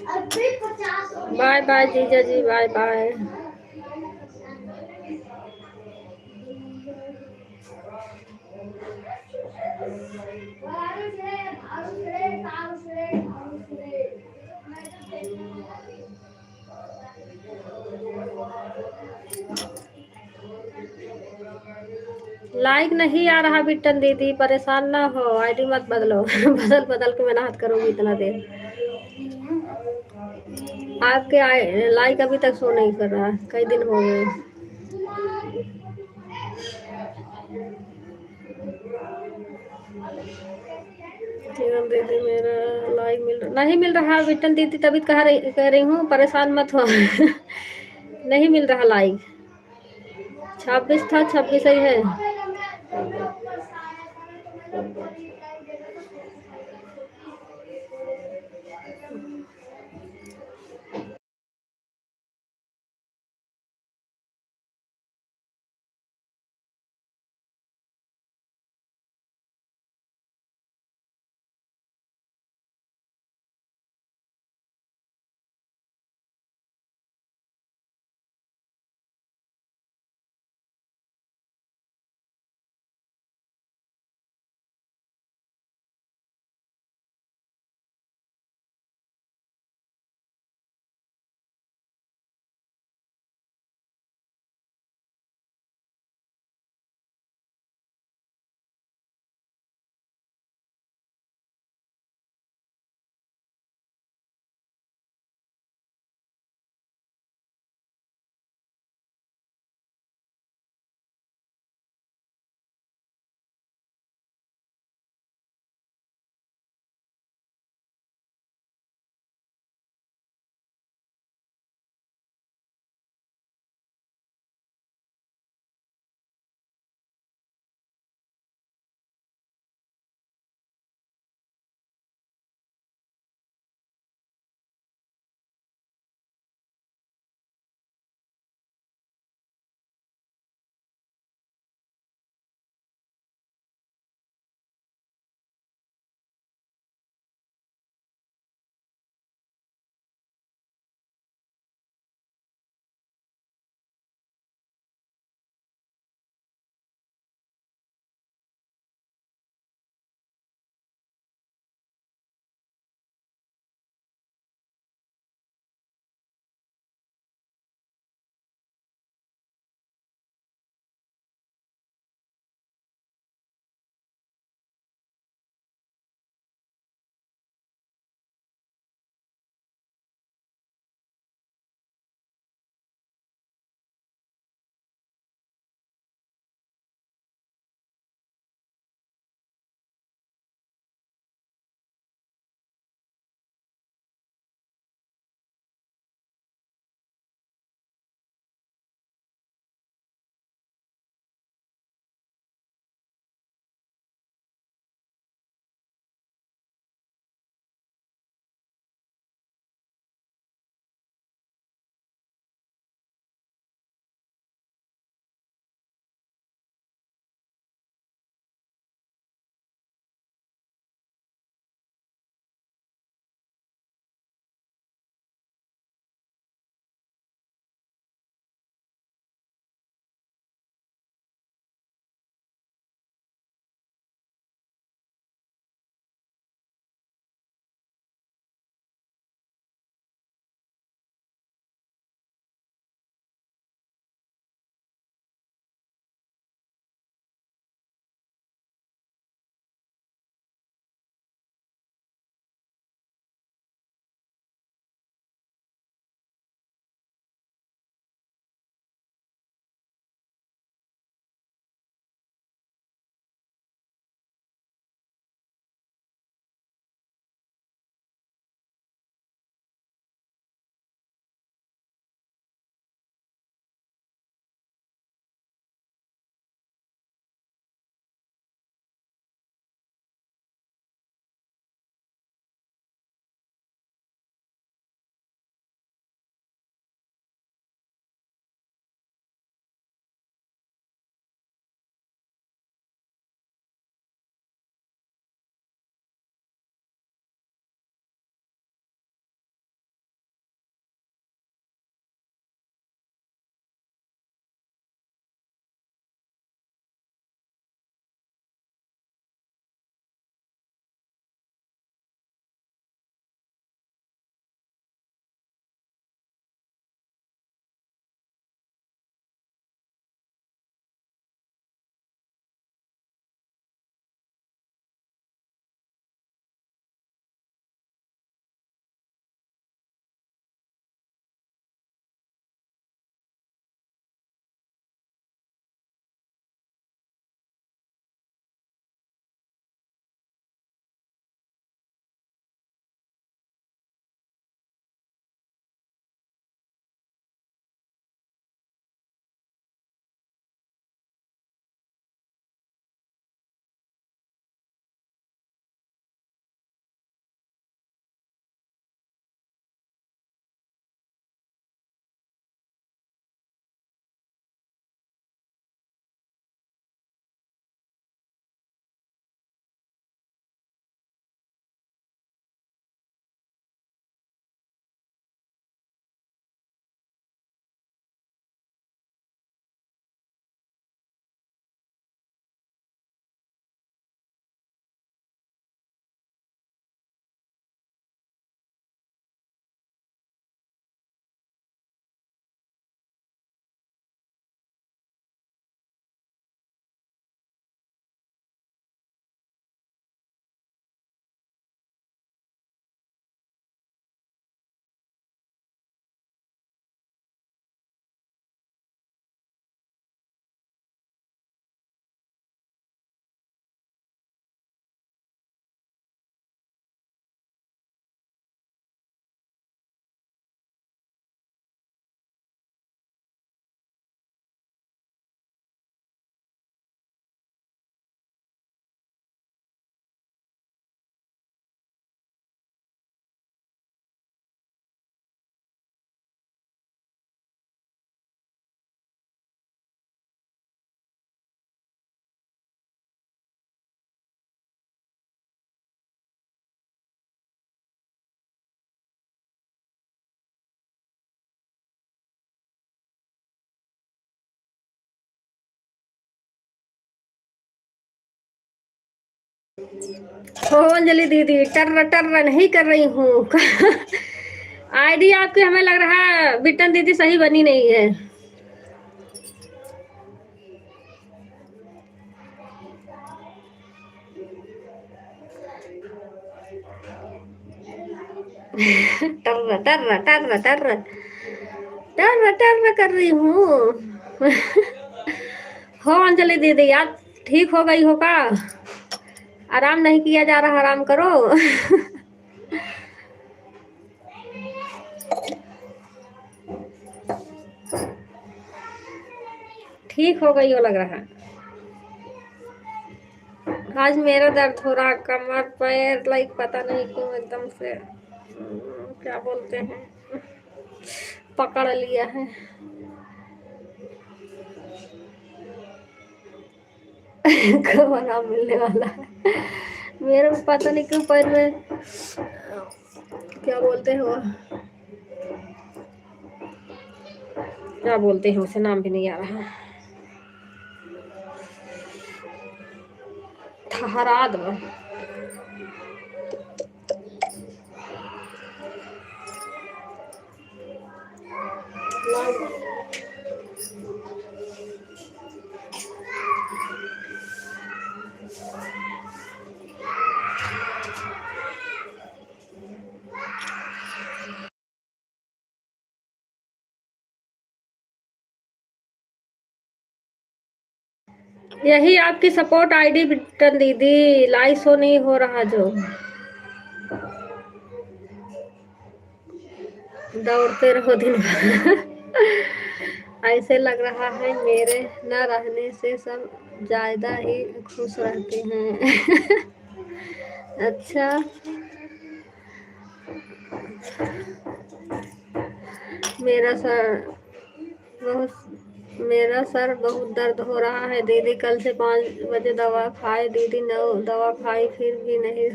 बाय बाय जीजा जी, बाय बाय। लाइक नहीं आ रहा बिट्टन दीदी, परेशान ना हो, आईडी मत बदलो। बदल बदल के मेहनत करोगी इतना देर। आपके लाइक अभी तक शो नहीं कर रहा, कई दिन हो गए। जीवन दीदी मेरा लाइक नहीं मिल रहा बिट्टन दीदी, तभी कह रही हूँ परेशान मत हो। नहीं मिल रहा लाइक। 26 था, 26 ही है। हो अंजलि दीदी, टर्र टर्र नहीं कर रही हूँ। आईडी आपकी हमें लग रहा है बिटन दीदी सही बनी नहीं है। टर्र टर्र टर्र टर्र टर्र टर्र कर रही हूँ। हो अंजलि दीदी, आप ठीक हो गई हो का? आराम नहीं किया जा रहा, आराम करो। ठीक हो गई हो लग रहा है। आज मेरा दर्द हो रहा, कमर पैर लाइक पता नहीं क्यों एकदम से क्या बोलते हैं, पकड़ लिया है। कब आराम मिलने वाला है? मेरे को पता नहीं क्यों पैर में क्या बोलते हैं वो, क्या बोलते हैं उसे, नाम भी नहीं आ रहा। ठहरा दो। यही आपकी सपोर्ट आईडी बिटन दीदी, लाइव शो नहीं हो रहा जो। दौड़ते रहो दिन भर। ऐसे लग रहा है मेरे न रहने से सब ज्यादा ही खुश रहते हैं। अच्छा, मेरा सर मेरा सर बहुत दर्द हो रहा है दीदी। कल से 5 बजे दवा खाए दीदी, 9 दवा खाई फिर भी नहीं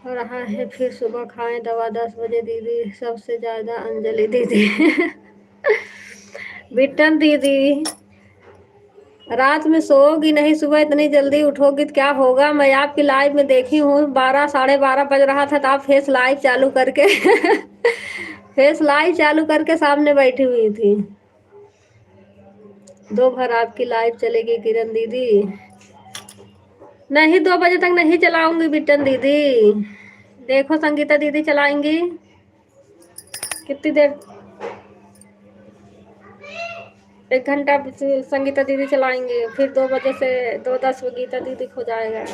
हो रहा है, फिर सुबह खाएं दवा 10 बजे दीदी। सबसे ज्यादा अंजलि दीदी। बिटन दीदी, रात में सोओगी नहीं, सुबह इतनी जल्दी उठोगी तो क्या होगा? मैं आपकी लाइव में देखी हूँ, 12 साढ़े 12 बज रहा था तो आप फेस लाइव चालू करके फेस लाइव चालू करके सामने बैठी हुई थी। 2 भर आपकी लाइव चलेगी किरण दीदी? नहीं, 2 बजे तक नहीं चलाऊंगी बिटन दीदी। देखो संगीता दीदी चलाएंगी कितनी देर, 1 घंटा संगीता दीदी चलाएंगे, फिर 2 बजे से 2:10 गीता दीदी खो जाएगा।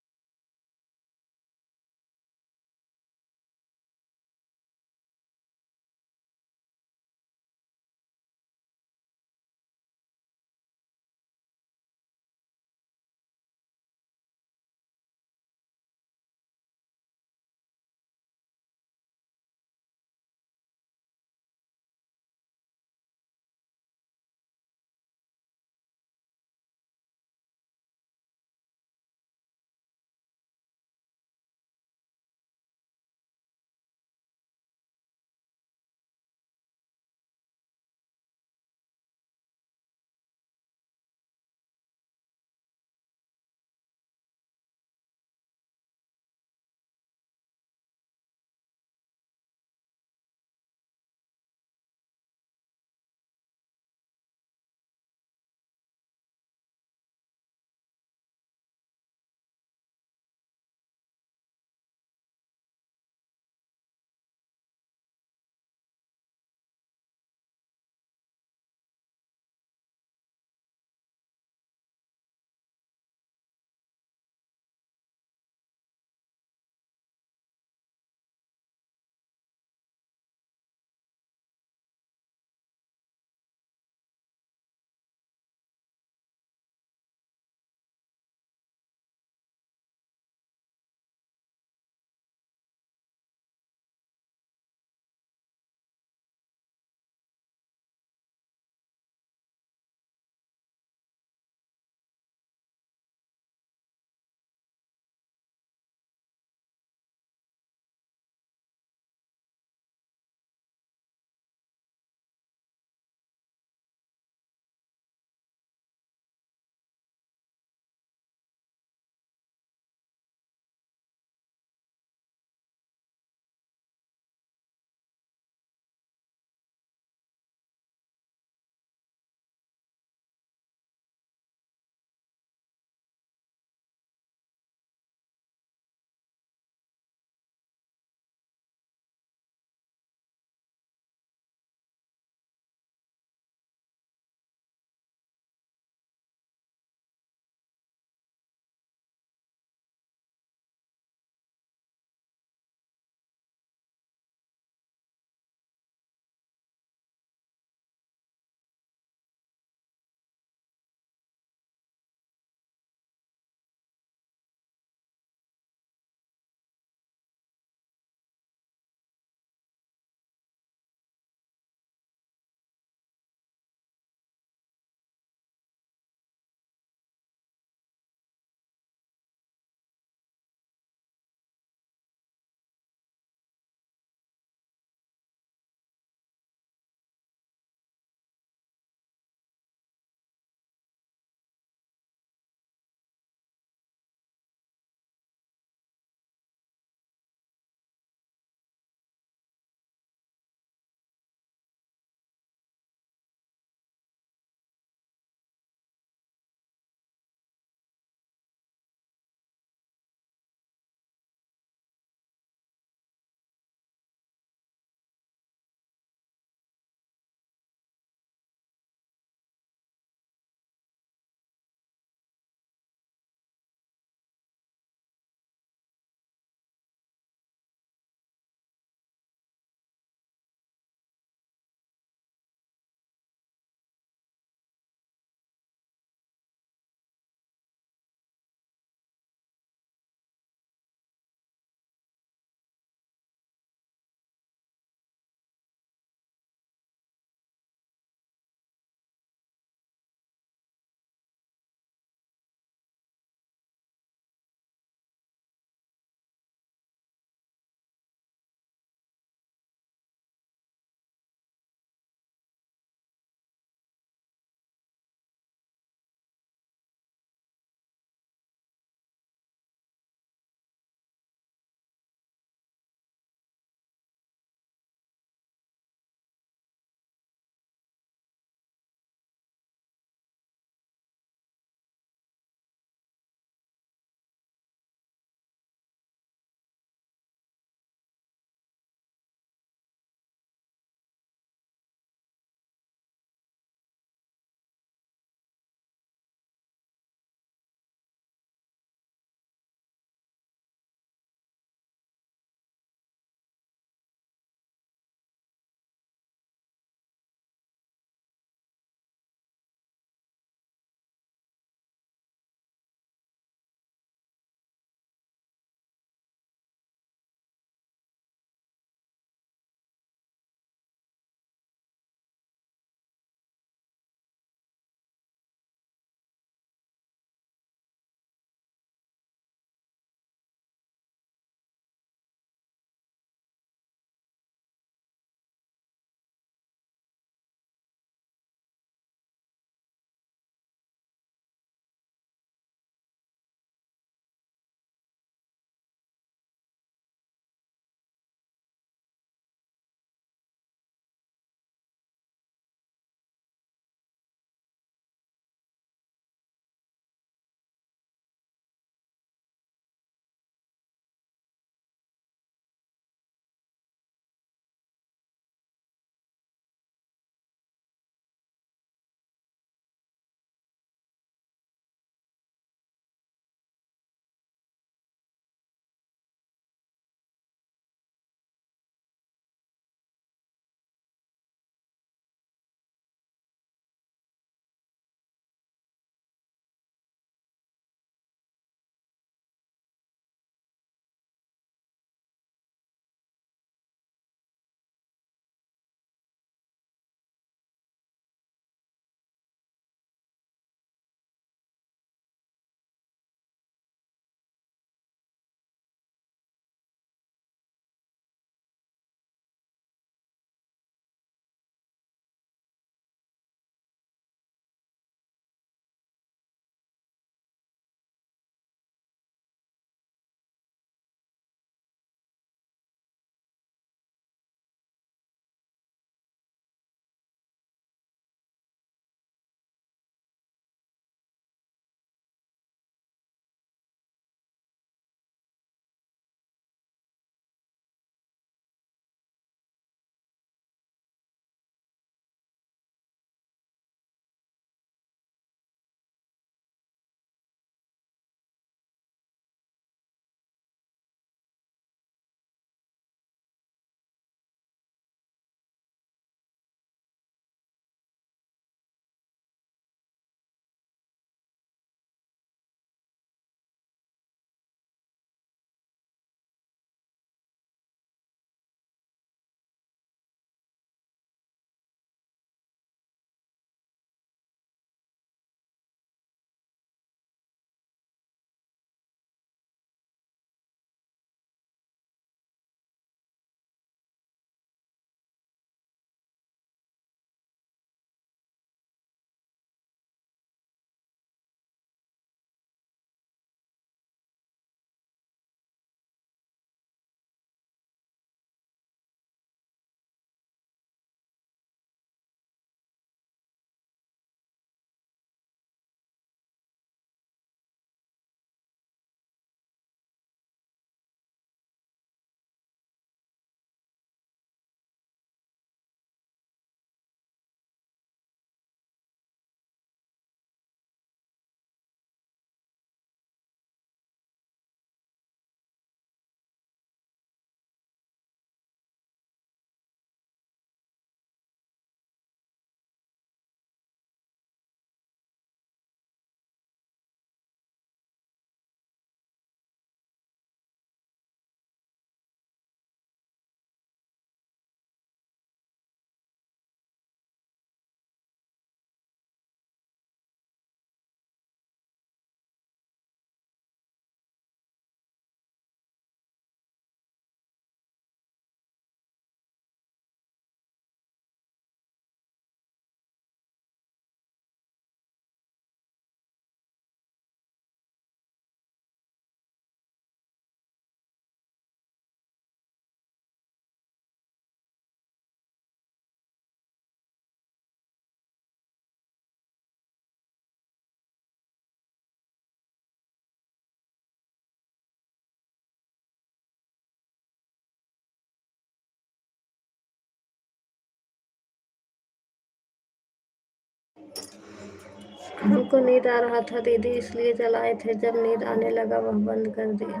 हमको नींद आ रहा था दीदी, इसलिए चलाए थे। जब नींद आने लगा वह बंद कर दिया।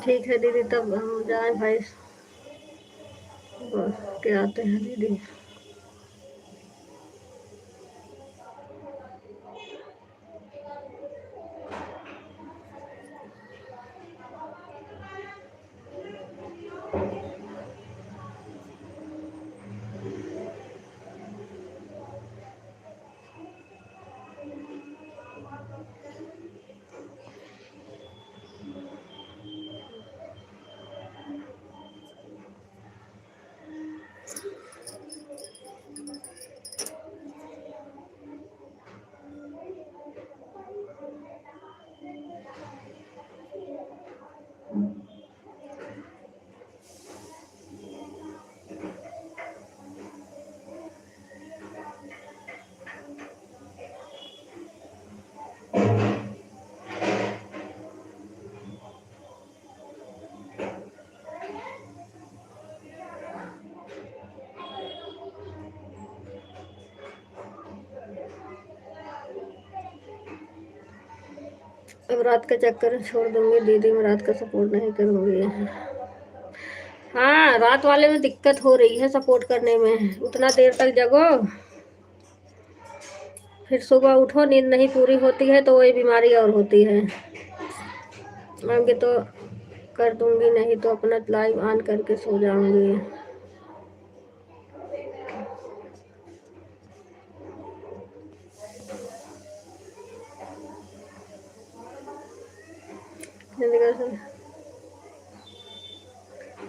ठीक है दीदी, तब हम जाए भाई, बस के आते हैं दीदी। अब रात का चक्कर छोड़ दूंगी दीदी, मैं रात का सपोर्ट नहीं करूंगी। हाँ, रात वाले में दिक्कत हो रही है सपोर्ट करने में, उतना देर तक जगो, फिर सुबह उठो, नींद नहीं पूरी होती है तो वही बीमारी और होती है। आगे तो कर दूंगी, नहीं तो अपना लाइव ऑन करके सो जाऊंगी।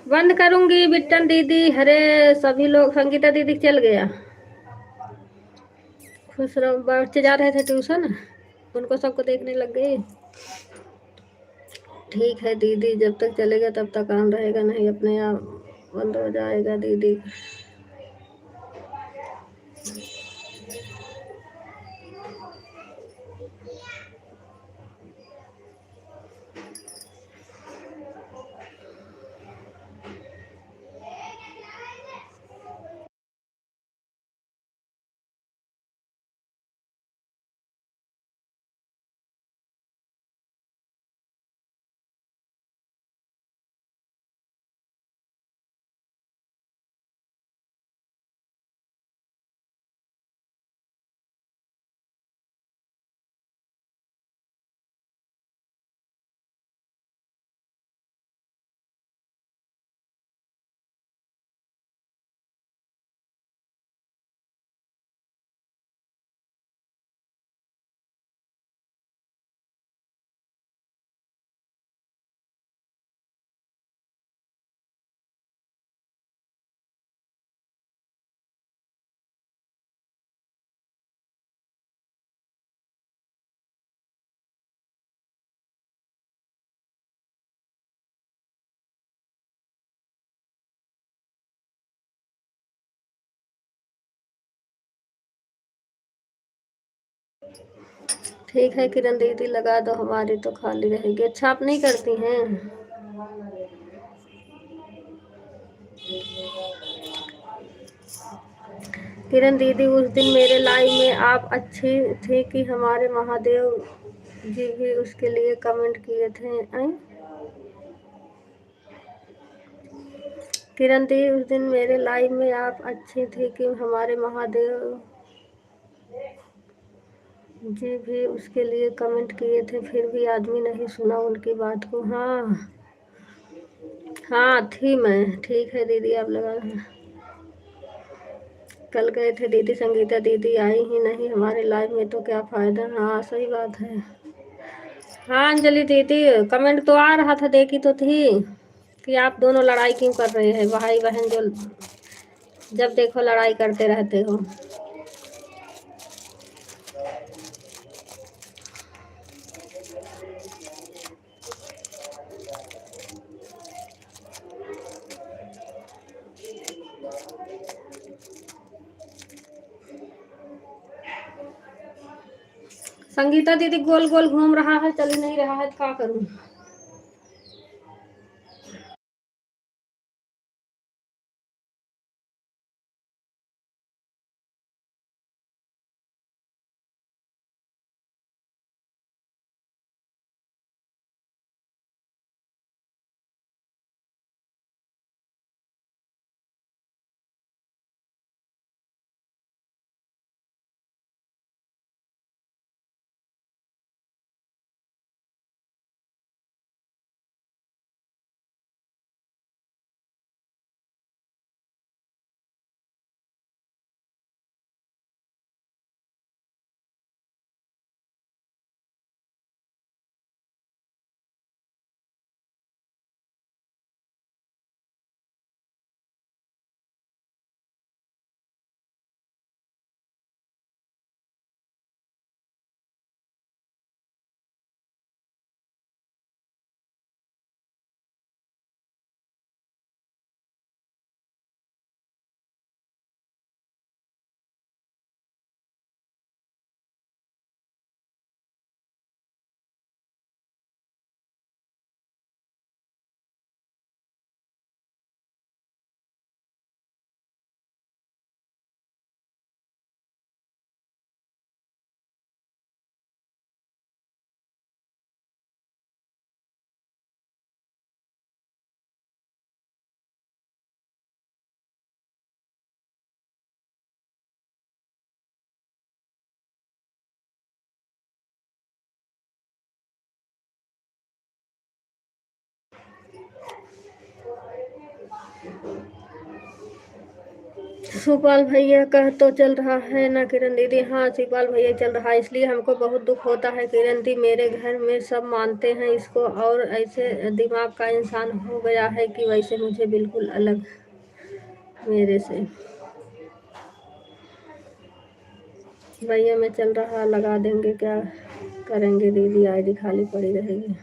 बंद करूंगी बिट्टन दीदी। हरे सभी लोग, संगीता दीदी चल गया। खुश रहो। बच्चे जा रहे थे ट्यूशन, उनको सबको देखने लग गई। ठीक है दीदी, जब तक चलेगा तब तक ऑन रहेगा, नहीं अपने आप बंद हो जाएगा दीदी। ठीक है किरण दीदी, लगा दो, हमारी तो खाली रहेगी। अच्छा, आप नहीं करती हैं? किरण दीदी, उस दिन मेरे लाइव में आप अच्छी थी कि हमारे महादेव जी भी उसके लिए कमेंट किए थे। किरण दी, उस दिन मेरे लाइव में आप अच्छी थी कि हमारे महादेव जी भी उसके लिए कमेंट किए थे, फिर भी आदमी नहीं सुना उनकी बात को। हाँ हाँ थी मैं। ठीक है दीदी, आप लगा। कल गए थे दीदी, संगीता दीदी आई ही नहीं हमारे लाइव में, तो क्या फ़ायदा। हाँ सही बात है। हाँ अंजलि दीदी, कमेंट तो आ रहा था, देखी तो थी कि आप दोनों लड़ाई क्यों कर रहे हैं, भाई बहन जो जब देखो लड़ाई करते रहते हो। संगीता दीदी गोल गोल घूम रहा है, चल ही नहीं रहा है, क्या करूं। सुपाल भैया कह तो चल रहा है ना किरण दीदी। हाँ सुपाल भैया चल रहा है, इसलिए हमको बहुत दुख होता है किरण दी। मेरे घर में सब मानते हैं इसको, और ऐसे दिमाग का इंसान हो गया है कि वैसे मुझे बिल्कुल अलग मेरे से। भैया में चल रहा लगा देंगे, क्या करेंगे दीदी, आईडी खाली पड़ी रहेगी।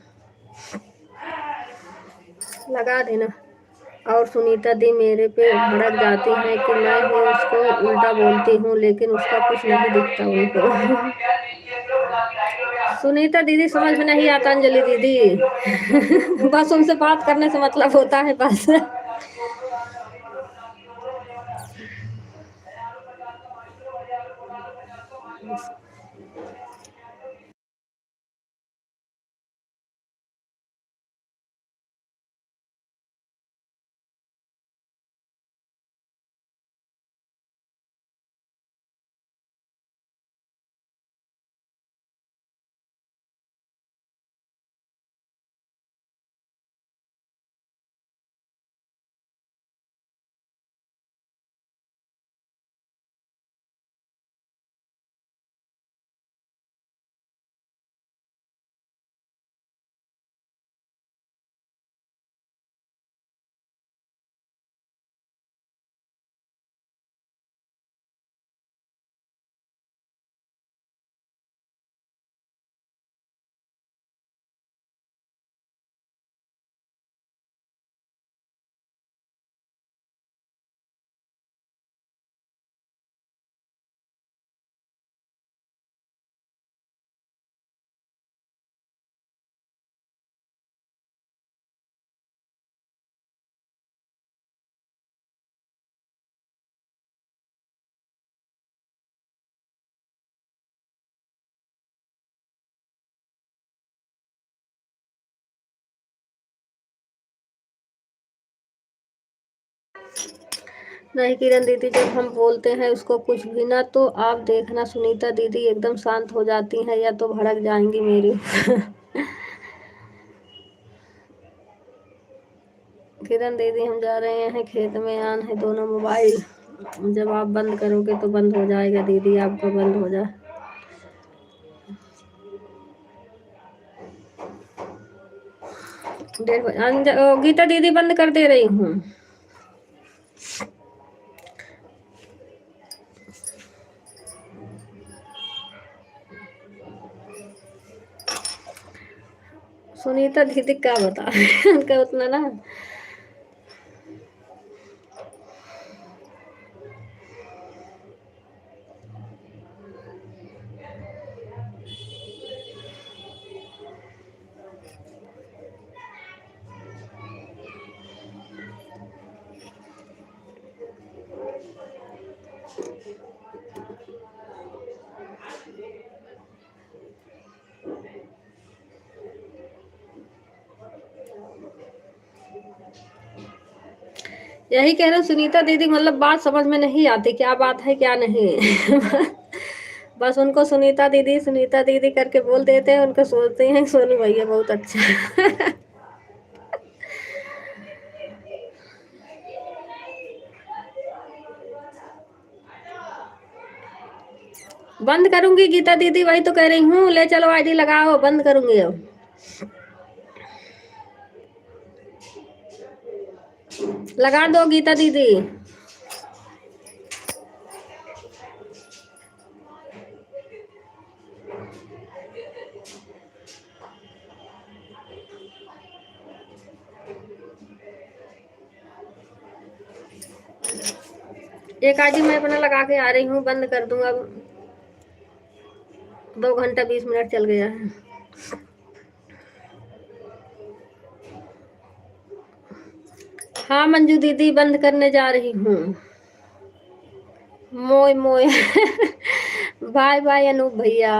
लगा देना। और सुनीता दी मेरे पे भड़क जाती है कि मैं ही उसको उल्टा बोलती हूँ, लेकिन उसका कुछ नहीं दिखता उनको। सुनीता दीदी समझ में नहीं आता अंजलि दीदी। बस उनसे बात करने से मतलब होता है बस। नहीं किरण दीदी, जब हम बोलते हैं उसको कुछ भी ना, तो आप देखना सुनीता दीदी एकदम शांत हो जाती हैं या तो भड़क जाएंगी मेरी। किरण दीदी हम जा रहे हैं खेत में, आन है दोनों मोबाइल। जब आप बंद करोगे तो बंद हो जाएगा दीदी, आपका बंद हो जाए। गीता दीदी बंद कर दे रही हूँ। सुनीता दीदी क्या बता उनका उतना ना। यही कह रहे हैं सुनीता दीदी, मतलब बात समझ में नहीं आती, क्या बात है क्या नहीं। बस उनको सुनीता दीदी करके बोल देते हैं, उनको सोचते हैं सोनू भैया बहुत अच्छा। बंद करूंगी गीता दीदी, वही तो कह रही हूँ, ले चलो आईडी लगाओ, बंद करूंगी अब। लगा दो गीता दीदी। एक आईडी मैं अपना लगा के आ रही हूँ, बंद कर दूंगा अब। 2 घंटा 20 मिनट चल गया है। हाँ मंजू दीदी, बंद करने जा रही हूँ। मोय मोय। बाय बाय अनूप भैया।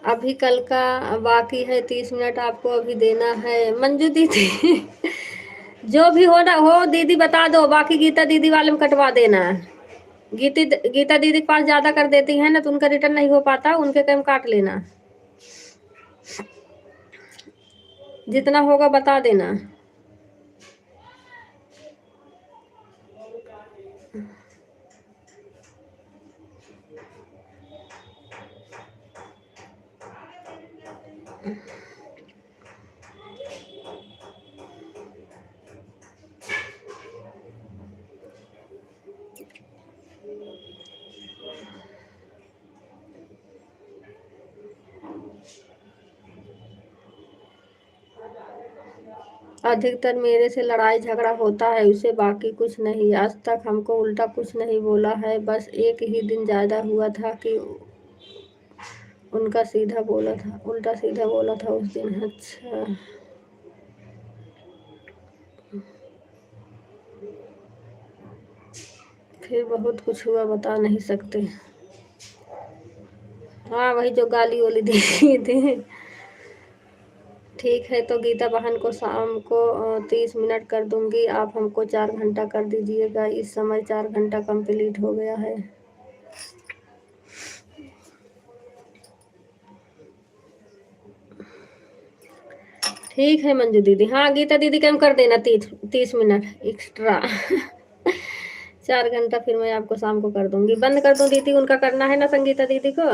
अभी कल का बाकी है 30 मिनट, आपको अभी देना है मंजू दीदी। जो भी हो ना हो दीदी बता दो, बाकी गीता दीदी वाले में कटवा देना। गीता दीदी के पास ज्यादा कर देती है ना, तो उनका रिटर्न नहीं हो पाता, उनके कम काट लेना। जितना होगा बता देना। अधिकतर मेरे से लड़ाई झगड़ा होता है उसे, बाकी कुछ नहीं। आज तक हमको उल्टा कुछ नहीं बोला है, बस एक ही दिन ज्यादा हुआ था कि उल्टा सीधा बोला था उस दिन। अच्छा, फिर बहुत कुछ हुआ, बता नहीं सकते। हाँ वही जो गाली वाली दी थी। ठीक है, तो गीता बहन को शाम को 30 मिनट कर दूंगी, आप हमको 4 घंटा कर दीजिएगा। इस समय 4 घंटा कंप्लीट हो गया है। ठीक है मंजू दीदी। हाँ गीता दीदी कम कर देना 30 मिनट एक्स्ट्रा। 4 घंटा फिर मैं आपको शाम को कर दूंगी। बंद कर दूं दीदी, उनका करना है ना संगीता दीदी को।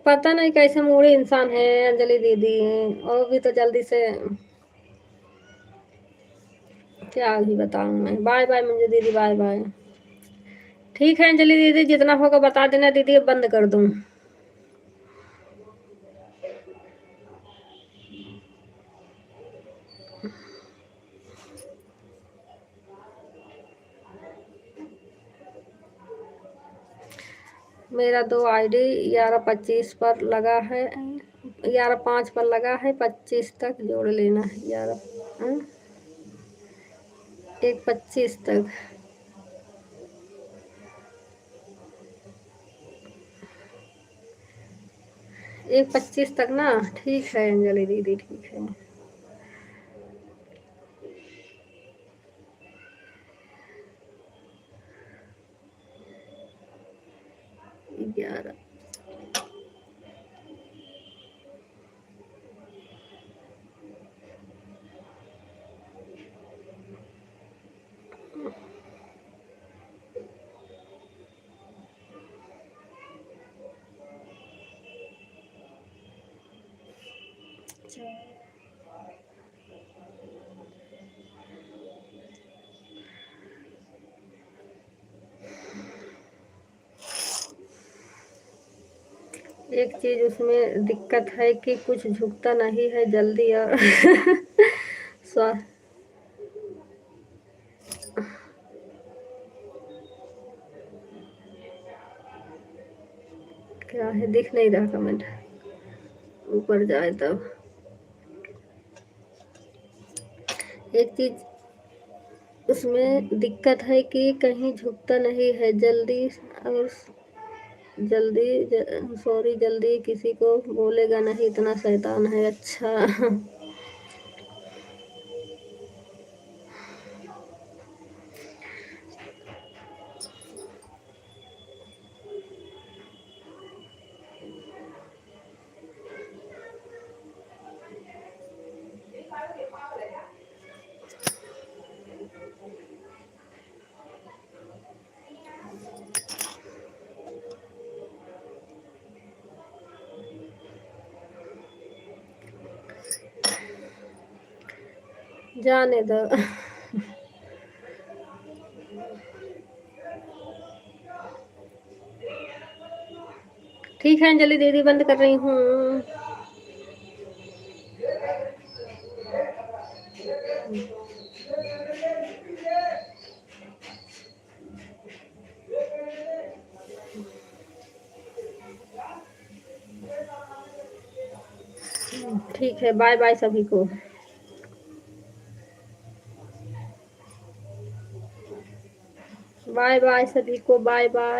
पता नहीं कैसे मूडी इंसान है अंजलि दीदी, और भी तो जल्दी से क्या ही बताऊं मैं। बाय बाय मंजू दीदी, बाय बाय। ठीक है अंजलि दीदी, जितना होगा बता देना दीदी, अब बंद कर दूं। मेरा 2 आईडी 11-25 पर लगा है, 11-5 पर लगा है, 25 तक जोड़ लेना है। 1-25 तक, 1-25 तक ना। ठीक है अंजलि दीदी, ठीक है। 11। एक चीज उसमें दिक्कत है कि कुछ झुकता नहीं है जल्दी, और स्वा क्या है, दिख नहीं रहा कमेंट। ऊपर जाए तब। एक चीज उसमें दिक्कत है कि कहीं झुकता नहीं है जल्दी, और सॉरी जल्दी किसी को बोलेगा नहीं, इतना शैतान है। अच्छा। जाने दो। ठीक है अंजलि दीदी, बंद कर रही हूँ। ठीक है, बाय बाय सभी को। बाय बाय सभी को, बाय बाय।